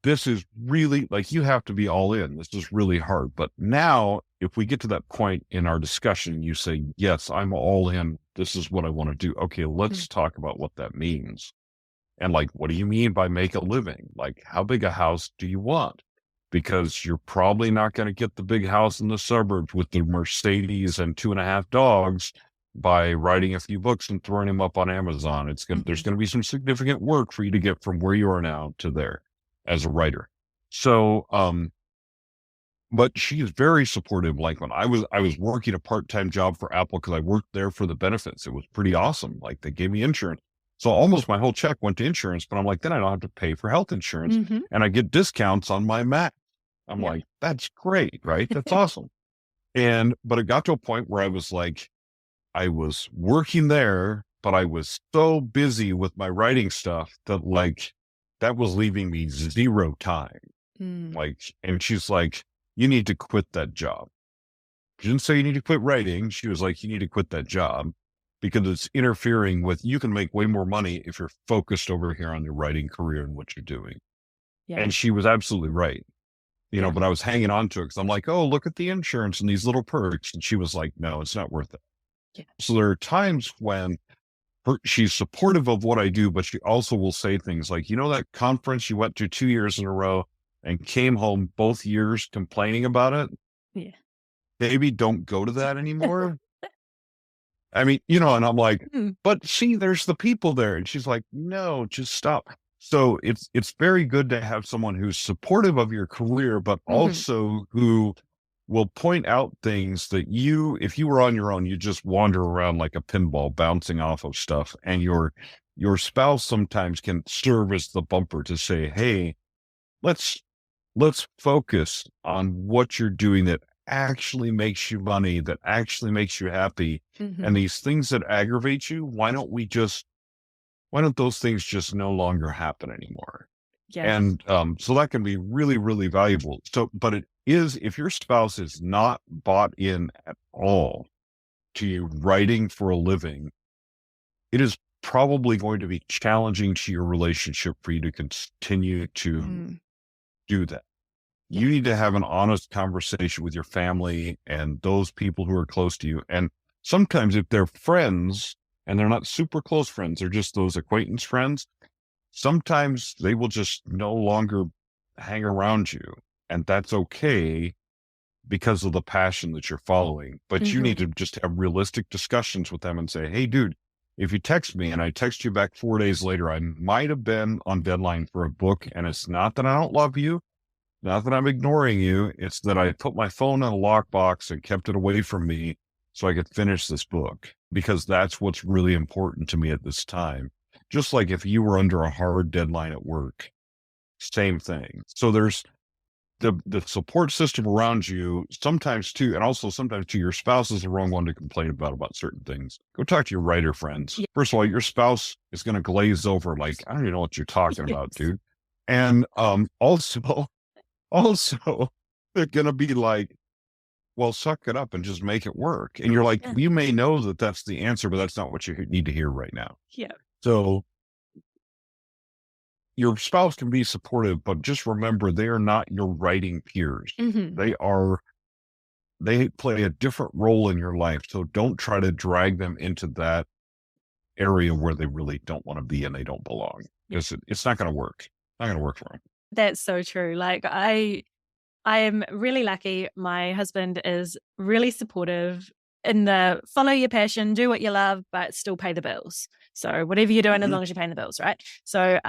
this is really like, you have to be all in. This is really hard. But now, if we get to that point in our discussion, you say, yes, I'm all in. This is what I want to do. Okay, let's talk about what that means. And like, what do you mean by make a living? Like, how big a house do you want? Because you're probably not going to get the big house in the suburbs with the Mercedes and 2.5 dogs by writing a few books and throwing them up on Amazon. There's going to be some significant work for you to get from where you are now to there as a writer. So, but she is very supportive. Like, when I was working a part-time job for Apple, because I worked there for the benefits. It was pretty awesome. Like, they gave me insurance. So almost my whole check went to insurance, but I'm like, then I don't have to pay for health insurance, and I get discounts on my Mac. I'm like, that's great, right? That's awesome. But it got to a point where I was like, I was working there, but I was so busy with my writing stuff that like, that was leaving me zero time. Like, and she's like, you need to quit that job. She didn't say you need to quit writing. She was like, you need to quit that job because it's interfering with, you can make way more money if you're focused over here on your writing career and what you're doing. And she was absolutely right. But I was hanging on to it because I'm like, oh, look at the insurance and these little perks. And she was like, no, it's not worth it. So there are times when she's supportive of what I do, but she also will say things like, that conference you went to 2 years in a row and came home both years complaining about it? Yeah. Maybe don't go to that anymore. I mean, and I'm like, but see, there's the people there. And she's like, no, just stop. So it's very good to have someone who's supportive of your career, but also who will point out things that if you were on your own, you just wander around like a pinball bouncing off of stuff. And your spouse sometimes can serve as the bumper to say, hey, let's focus on what you're doing that actually makes you money, that actually makes you happy. And these things that aggravate you, why don't those things just no longer happen anymore? And so that can be really, really valuable. So, but it is, if your spouse is not bought in at all to you writing for a living, it is probably going to be challenging to your relationship for you to continue to do that. You need to have an honest conversation with your family and those people who are close to you. And sometimes if they're friends and they're not super close friends, they're just those acquaintance friends, sometimes they will just no longer hang around you. And that's okay because of the passion that you're following. But you need to just have realistic discussions with them and say, hey, dude, if you text me and I text you back 4 days later, I might have been on deadline for a book. And it's not that I don't love you, not that I'm ignoring you. It's that I put my phone in a lockbox and kept it away from me so I could finish this book, because that's what's really important to me at this time. Just like if you were under a hard deadline at work, same thing. So there's the support system around you sometimes too, and also sometimes too, your spouse is the wrong one to complain about certain things. Go talk to your writer friends. First of all, your spouse is going to glaze over like, I don't even know what you're talking about, dude. And also they're going to be like, well, suck it up and just make it work. And you're like, you may know that that's the answer, but that's not what you need to hear right now. So your spouse can be supportive, but just remember, they are not your writing peers. They play a different role in your life. So don't try to drag them into that area where they really don't want to be and they don't belong. It's not going to work. Not going to work for them. That's so true. Like I am really lucky. My husband is really supportive in the follow your passion, do what you love, but still pay the bills. So whatever you're doing, as long as you're paying the bills, right? So,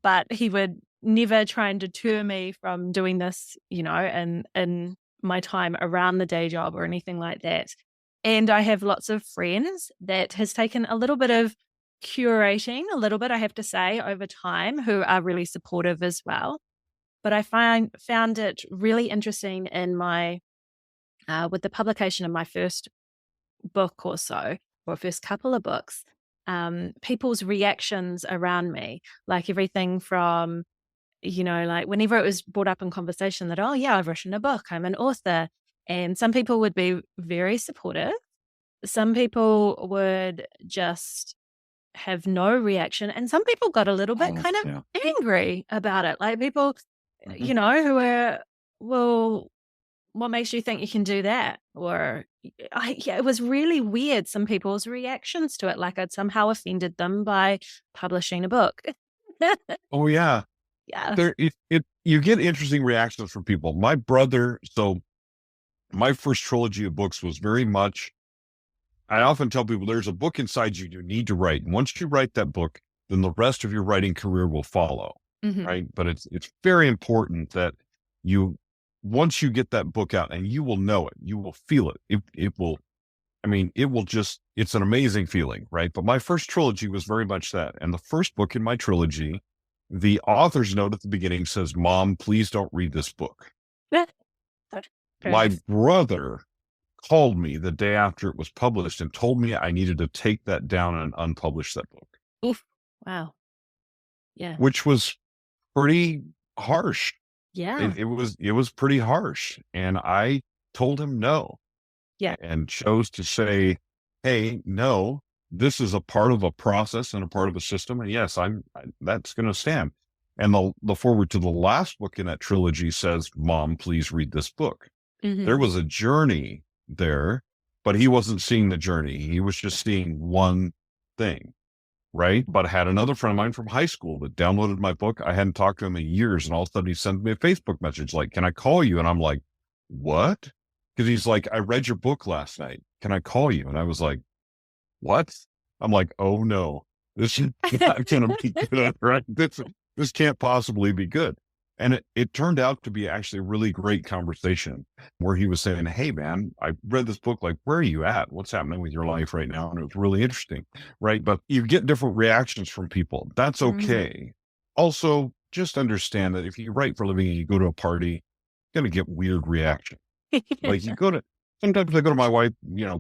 but he would never try and deter me from doing this, in my time around the day job or anything like that. And I have lots of friends that has taken a little bit of curating, I have to say, over time, who are really supportive as well. But I found it really interesting in my with the publication of my first book or so, or first couple of books, people's reactions around me, like everything from, like whenever it was brought up in conversation that, oh yeah, I've written a book, I'm an author. And some people would be very supportive. Some people would just have no reaction. And some people got a little bit kind of angry about it. Like people, you know, who are, well, what makes you think you can do that? Or it was really weird. Some people's reactions to it, like I'd somehow offended them by publishing a book. Oh yeah. Yeah. There, you get interesting reactions from people. My brother, so my first trilogy of books was very much, I often tell people there's a book inside you need to write. And once you write that book, then the rest of your writing career will follow. Right. But it's very important that once you get that book out, and you will know it, you will feel it. It will, I mean, it will just, it's an amazing feeling. Right. But my first trilogy was very much that. And the first book in my trilogy, the author's note at the beginning says, "Mom, please don't read this book." My brother called me the day after it was published and told me I needed to take that down and unpublish that book. Oof. Wow. Yeah. Which was pretty harsh. Yeah. It was pretty harsh. And I told him no. Yeah. And chose to say, hey, no, this is a part of a process and a part of a system. And yes, that's going to stand. And the forward to the last book in that trilogy says, "Mom, please read this book." There was a journey there, but he wasn't seeing the journey. He was just seeing one thing, right? But I had another friend of mine from high school that downloaded my book. I hadn't talked to him in years, and all of a sudden he sent me a Facebook message like, "Can I call you?" And I'm like, "What?" Because he's like, "I read your book last night. Can I call you?" And I was like, "What?" I'm like, "Oh no, this is not going to be good, right? This can't possibly be good." And it turned out to be actually a really great conversation where he was saying, "Hey man, I read this book. Like, where are you at? What's happening with your life right now?" And it was really interesting. Right. But you get different reactions from people. That's okay. Also, just understand that if you write for a living and you go to a party, you're going to get weird reactions. Like sometimes I go to my wife,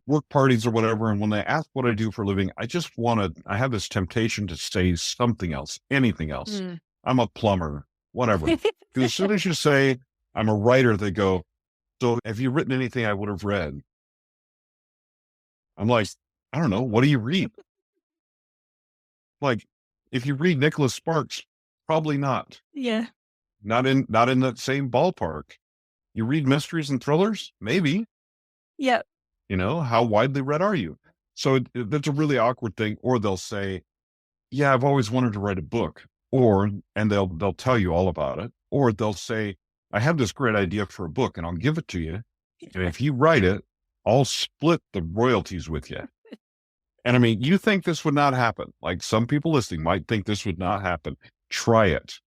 work parties or whatever. And when they ask what I do for a living, I have this temptation to say something else, anything else. I'm a plumber. Whatever. Because as soon as you say I'm a writer, they go, "So have you written anything I would have read?" I'm like, "I don't know. What do you read?" Like, if you read Nicholas Sparks, probably not. Yeah. Not in that same ballpark. You read mysteries and thrillers? Maybe. Yep. How widely read are you? So that's a really awkward thing. Or they'll say, "Yeah, I've always wanted to write a book." And they'll tell you all about it. Or they'll say, "I have this great idea for a book and I'll give it to you. And if you write it, I'll split the royalties with you." And I mean, you think this would not happen. Like some people listening might think this would not happen. Try it.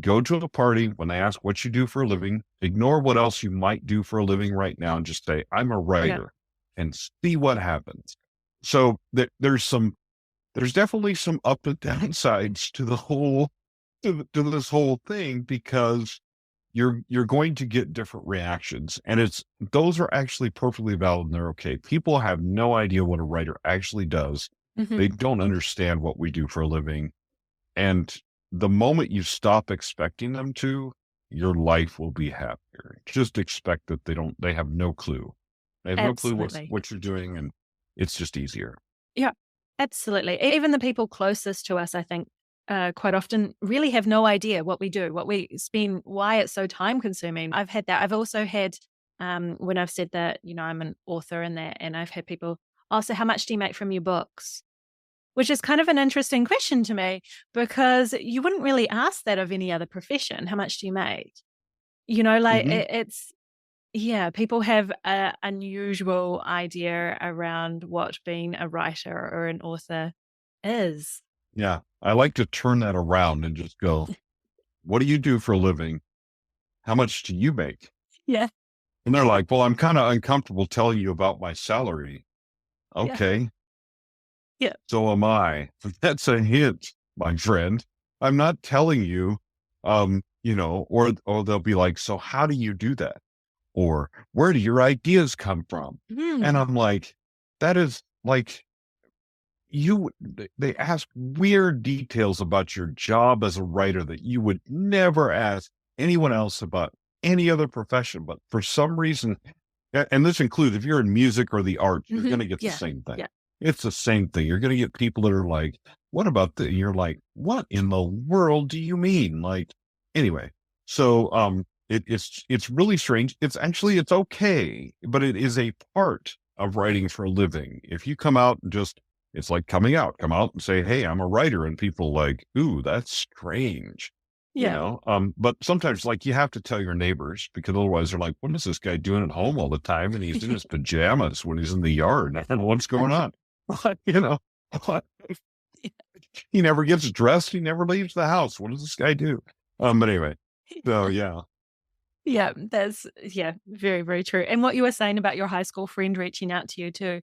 Go to a party when they ask what you do for a living, ignore what else you might do for a living right now and just say, "I'm a writer," and see what happens. So there's definitely some up and downsides to to this whole thing, because you're going to get different reactions, and those are actually perfectly valid and they're okay. People have no idea what a writer actually does. They don't understand what we do for a living. And the moment you stop expecting them to, your life will be happier. Just expect that they have no clue. They have no clue what you're doing, and it's just easier. Yeah, absolutely. Even the people closest to us, I think, quite often really have no idea what we do, what we spend, why it's so time consuming. I've had that. I've also had, when I've said that, I'm an author and I've had people, "Oh, so how much do you make from your books?" Which is kind of an interesting question to me, because you wouldn't really ask that of any other profession. How much do you make? It's, people have an unusual idea around what being a writer or an author is. Yeah. I like to turn that around and just go, "What do you do for a living? How much do you make?" Yeah. And they're like, "Well, I'm kind of uncomfortable telling you about my salary." Okay. Yeah. So am I. That's a hint, my friend. I'm not telling you, or they'll be like, "So how do you do that?" Or, "Where do your ideas come from?" And I'm like, that is like, they ask weird details about your job as a writer that you would never ask anyone else about any other profession. But for some reason, and this includes if you're in music or the arts, you're going to get the same thing. Yeah. It's the same thing. You're going to get people that are like, what about the, you're like, what in the world do you mean? Like, anyway, so, it's really strange. It's okay, but it is a part of writing for a living. If you come out and just, it's like come out and say, hey, I'm a writer. And people like, ooh, that's strange, Yeah. but sometimes like you have to tell your neighbors because otherwise they're like, what is this guy doing at home all the time? And he's in his pajamas when he's in the yard. And what's going on? you know, what? He never gets dressed. He never leaves the house. What does this guy do? But anyway, so yeah. Yeah, that's very, very true. And what you were saying about your high school friend reaching out to you too,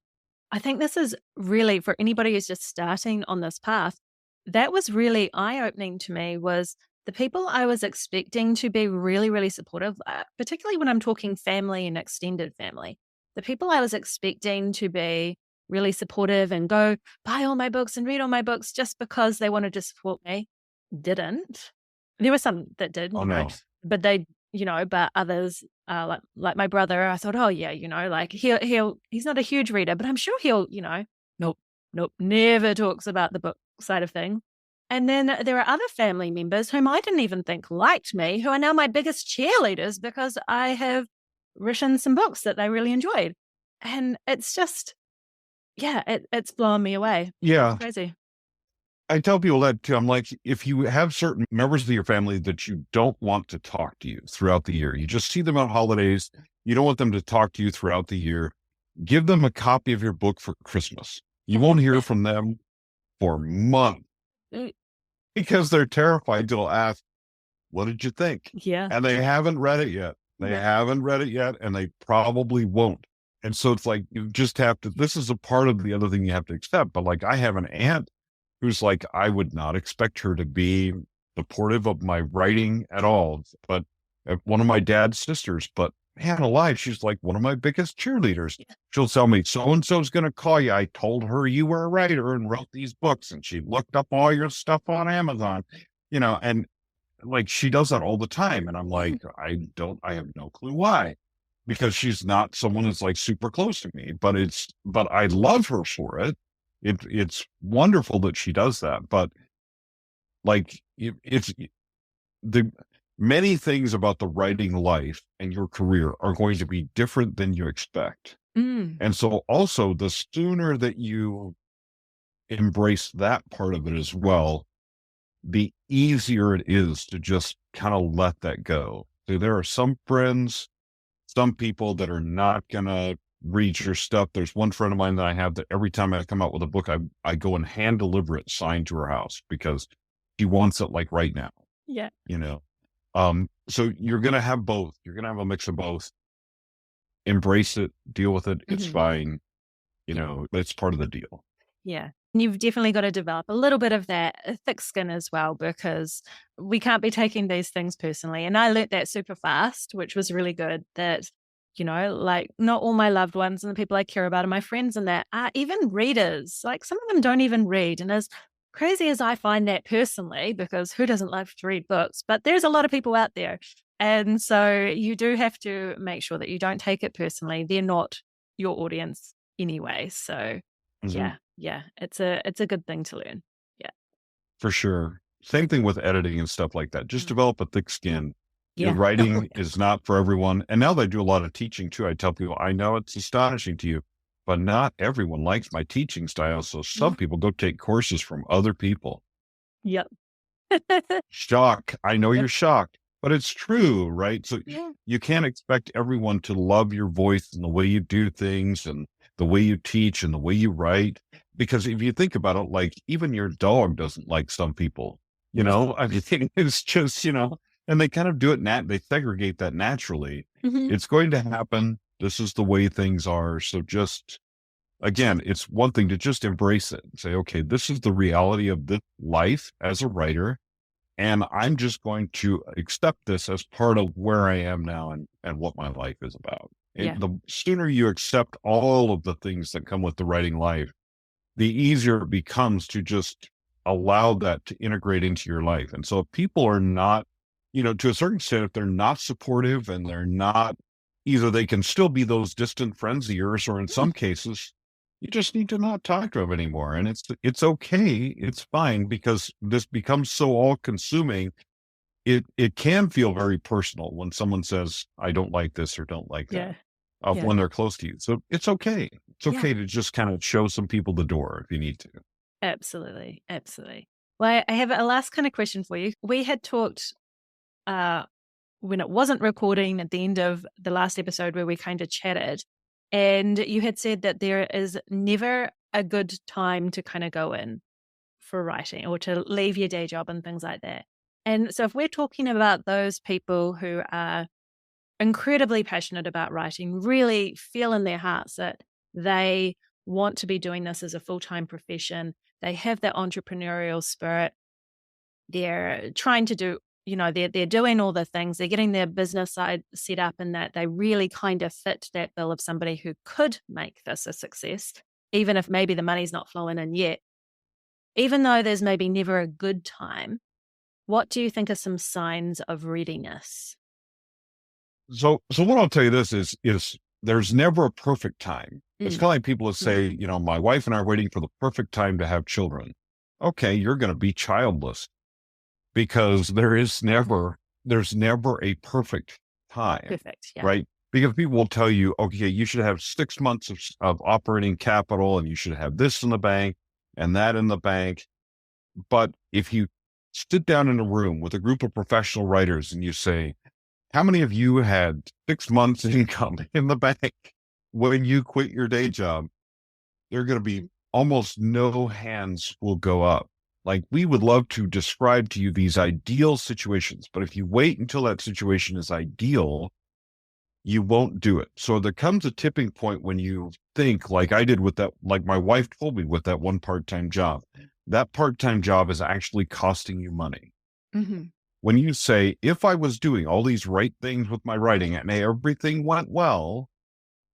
I think this is really for anybody who's just starting on this path. That was really eye-opening to me was the people I was expecting to be really, really supportive, particularly when I'm talking family and extended family. The people I was expecting to be really supportive and go buy all my books and read all my books just because they wanted to support me didn't. There were some that did, Oh no. but they, but others, like my brother, I thought, oh yeah, like he's not a huge reader, but I'm sure he'll, nope, nope, never talks about the book side of things. And then there are other family members whom I didn't even think liked me, who are now my biggest cheerleaders because I have written some books that they really enjoyed. And it's just, it's blowing me away. Yeah. It's crazy. I tell people that too. I'm like, if you have certain members of your family that you don't want to talk to you throughout the year, you just see them on holidays, you don't want them to talk to you throughout the year, give them a copy of your book for Christmas. You won't hear from them for months because they're terrified. They'll ask, what did you think? Yeah. And they haven't read it yet. Haven't read it yet, and they probably won't. And so it's like, you just have to, this is a part of the other thing you have to accept. But like, I have an aunt who's like, I would not expect her to be supportive of my writing at all. But one of my dad's sisters, but man alive, she's like one of my biggest cheerleaders. She'll tell me, so-and-so's going to call you. I told her you were a writer and wrote these books, and she looked up all your stuff on Amazon, and like she does that all the time. And I'm like, I have no clue why, because she's not someone that's like super close to me, but I love her for it. It's wonderful that she does that, but like it's the many things about the writing life and your career are going to be different than you expect. And so also the sooner that you embrace that part of it as well, the easier it is to just kind of let that go. So there are some friends, some people that are not going to read your stuff. There's one friend of mine that I have that every time I come out with a book, I go and hand deliver it signed to her house because she wants it like right now. Yeah. So you're going to have both. You're going to have a mix of both. Embrace it, deal with it. It's fine. It's part of the deal. Yeah. And you've definitely got to develop a little bit of that thick skin as well, because we can't be taking these things personally. And I learnt that super fast, which was really good, that, like not all my loved ones and the people I care about and my friends and that are even readers. Like some of them don't even read. And as crazy as I find that personally, because who doesn't love to read books, but there's a lot of people out there. And so you do have to make sure that you don't take it personally. They're not your audience anyway. So yeah, it's a good thing to learn. Yeah. For sure. Same thing with editing and stuff like that. Just develop a thick skin. Yeah. Your writing is not for everyone. And now they do a lot of teaching too. I tell people, I know it's astonishing to you, but not everyone likes my teaching style. So some people go take courses from other people. Yep. Shock. I know you're shocked, but it's true, right? So you can't expect everyone to love your voice and the way you do things and the way you teach and the way you write. Because if you think about it, like even your dog doesn't like some people, I mean, it's just, and they kind of do it, they segregate that naturally. It's going to happen. This is the way things are. So just, again, it's one thing to just embrace it and say, okay, this is the reality of this life as a writer. And I'm just going to accept this as part of where I am now and what my life is about. The sooner you accept all of the things that come with the writing life, the easier it becomes to just allow that to integrate into your life. And so if people are not, to a certain extent, if they're not supportive and they're not, either they can still be those distant friends of yours, or in some cases, you just need to not talk to them anymore. And it's okay. It's fine because this becomes so all consuming. It can feel very personal when someone says, I don't like this or don't like that, Yeah. Yeah. when they're close to you. So it's okay. It's Yeah. okay to just kind of show some people the door if you need to. Absolutely. Absolutely. Well, I have a last kind of question for you. We had talked when it wasn't recording at the end of the last episode where we kind of chatted, and you had said that there is never a good time to kind of go in for writing or to leave your day job and things like that. And so if we're talking about those people who are incredibly passionate about writing, really feel in their hearts that they want to be doing this as a full-time profession, they have that entrepreneurial spirit, they're trying to do, they're doing all the things, they're getting their business side set up, and that they really kind of fit that bill of somebody who could make this a success, even if maybe the money's not flowing in yet. Even though there's maybe never a good time, what do you think are some signs of readiness? So what I'll tell you this is there's never a perfect time. It's Mm. kind of like people that say, my wife and I are waiting for the perfect time to have children. Okay, you're going to be childless because there's never a perfect time, Perfect. Yeah. right? Because people will tell you, okay, you should have 6 months of operating capital and you should have this in the bank and that in the bank. But if you sit down in a room with a group of professional writers and you say, how many of you had 6 months income in the bank when you quit your day job? There are going to be almost no hands will go up. Like, we would love to describe to you these ideal situations, but if you wait until that situation is ideal, you won't do it. So there comes a tipping point when you think, like I did with that, like my wife told me with that one part-time job, that part-time job is actually costing you money. Mm-hmm. When you say, if I was doing all these right things with my writing and everything went well,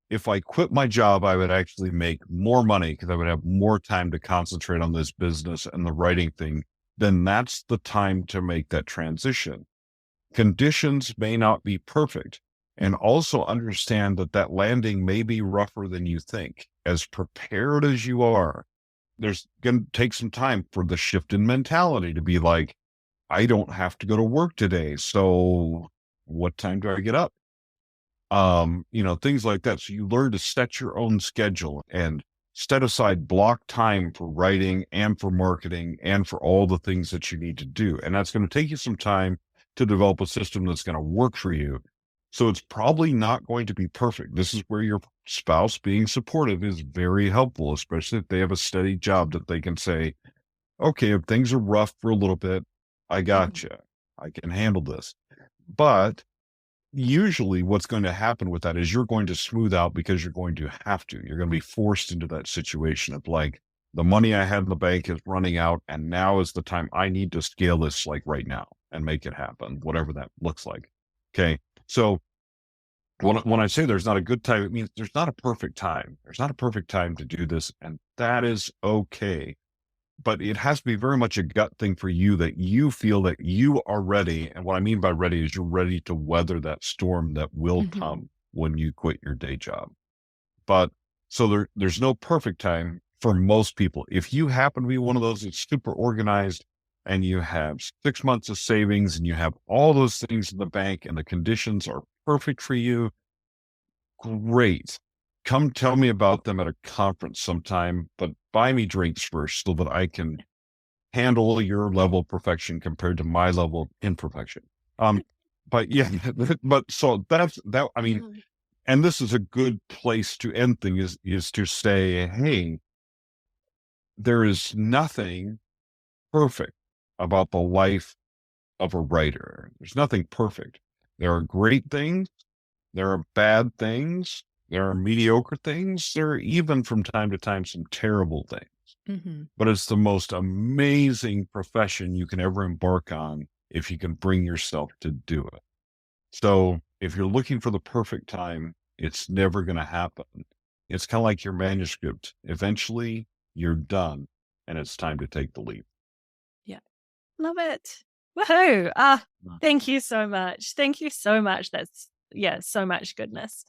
if I quit my job, I would actually make more money because I would have more time to concentrate on this business and the writing thing, then that's the time to make that transition. Conditions may not be perfect. And also understand that that landing may be rougher than you think. As prepared as you are, there's going to take some time for the shift in mentality to be like, I don't have to go to work today. So what time do I get up? Things like that. So you learn to set your own schedule and set aside block time for writing and for marketing and for all the things that you need to do. And that's going to take you some time to develop a system that's going to work for you. So it's probably not going to be perfect. This is where your spouse being supportive is very helpful, especially if they have a steady job that they can say, okay, if things are rough for a little bit, I got you. I can handle this. But usually what's going to happen with that is you're going to smooth out because you're going to have to. You're going to be forced into that situation of like, the money I had in the bank is running out, and now is the time I need to scale this like right now and make it happen, whatever that looks like. Okay. So when I say there's not a good time, it means there's not a perfect time. There's not a perfect time to do this, and that is okay. But it has to be very much a gut thing for you that you feel that you are ready. And what I mean by ready is you're ready to weather that storm that will come when you quit your day job. But so there's no perfect time for most people. If you happen to be one of those that's super organized and you have 6 months of savings and you have all those things in the bank and the conditions are perfect for you, great. Come tell me about them at a conference sometime, but buy me drinks first so that I can handle your level of perfection compared to my level of imperfection. But yeah, but so that's that. I mean, and this is a good place to end things is to say, hey, there is nothing perfect about the life of a writer. There's nothing perfect. There are great things. There are bad things. There are mediocre things. There are even from time to time some terrible things. But it's the most amazing profession you can ever embark on if you can bring yourself to do it. So if you're looking for the perfect time, it's never going to happen. It's kind of like your manuscript. Eventually, you're done, and it's time to take the leap. Yeah. Love it. Woohoo. Thank you so much. Thank you so much. That's, so much goodness.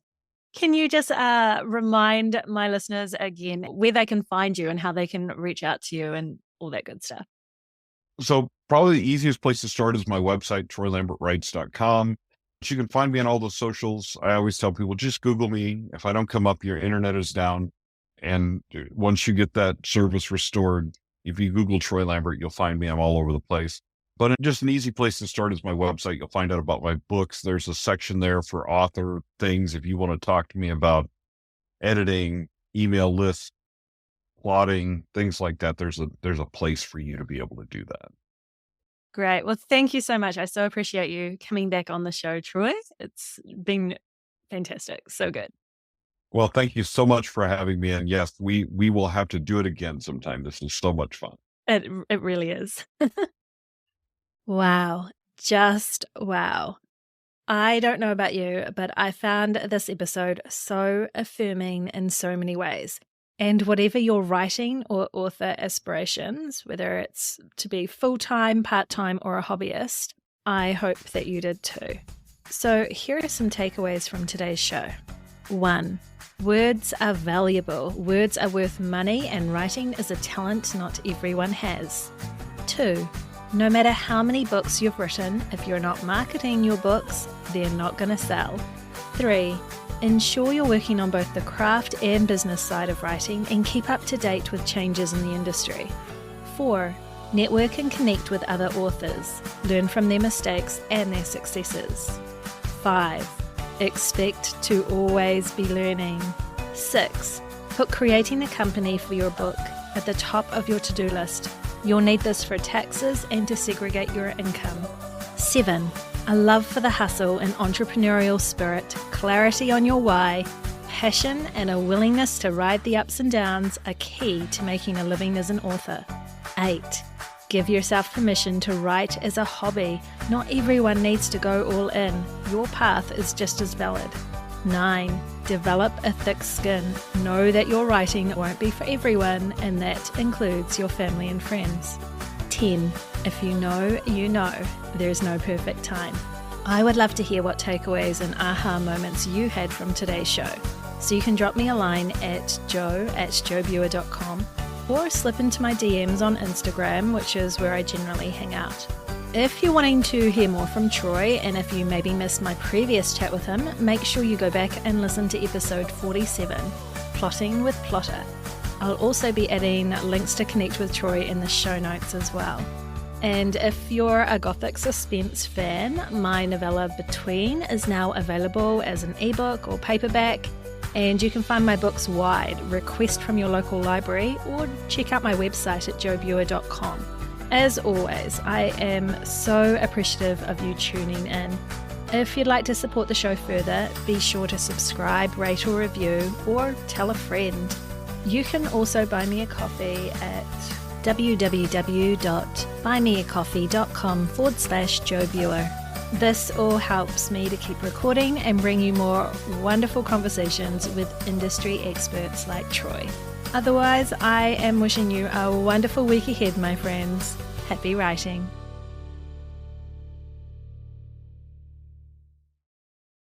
Can you just remind my listeners again where they can find you and how they can reach out to you and all that good stuff? So probably the easiest place to start is my website, troylambertwrites.com. You can find me on all the socials. I always tell people, just Google me. If I don't come up, your internet is down. And once you get that service restored, if you Google Troy Lambert, you'll find me. I'm all over the place. But just an easy place to start is my website. You'll find out about my books. There's a section there for author things. If you want to talk to me about editing, email lists, plotting, things like that, there's a place for you to be able to do that. Great. Well, thank you so much. I so appreciate you coming back on the show, Troy. It's been fantastic. So good. Well, thank you so much for having me. And yes, we will have to do it again sometime. This is so much fun. It really is. Wow. Just wow. I don't know about you, but I found this episode so affirming in so many ways. And whatever your writing or author aspirations, whether it's to be full-time, part-time, or a hobbyist, I hope that you did too. So here are some takeaways from today's show. 1. Words are valuable. Words are worth money, and writing is a talent not everyone has. 2. No matter how many books you've written, if you're not marketing your books, they're not going to sell. 3. Ensure you're working on both the craft and business side of writing and keep up to date with changes in the industry. 4. Network and connect with other authors. Learn from their mistakes and their successes. 5. Expect to always be learning. 6. Put creating a company for your book at the top of your to-do list. You'll need this for taxes and to segregate your income. 7. A love for the hustle and entrepreneurial spirit, clarity on your why, passion and a willingness to ride the ups and downs are key to making a living as an author. 8. Give yourself permission to write as a hobby. Not everyone needs to go all in. Your path is just as valid. 9. Develop a thick skin. Know that your writing won't be for everyone, and that includes your family and friends. 10. If you know, you know. There's no perfect time. I would love to hear what takeaways and aha moments you had from today's show. So you can drop me a line at joe@joebuer.com or slip into my DMs on Instagram, which is where I generally hang out. If you're wanting to hear more from Troy, and if you maybe missed my previous chat with him, make sure you go back and listen to episode 47, Plotting with Plotter. I'll also be adding links to connect with Troy in the show notes as well. And if you're a Gothic suspense fan, my novella Between is now available as an ebook or paperback, and you can find my books wide, request from your local library, or check out my website at joebuer.com. As always, I am so appreciative of you tuning in. If you'd like to support the show further, be sure to subscribe, rate or review, or tell a friend. You can also buy me a coffee at www.buymeacoffee.com/joebuer. This all helps me to keep recording and bring you more wonderful conversations with industry experts like Troy. Otherwise, I am wishing you a wonderful week ahead, my friends. Happy writing.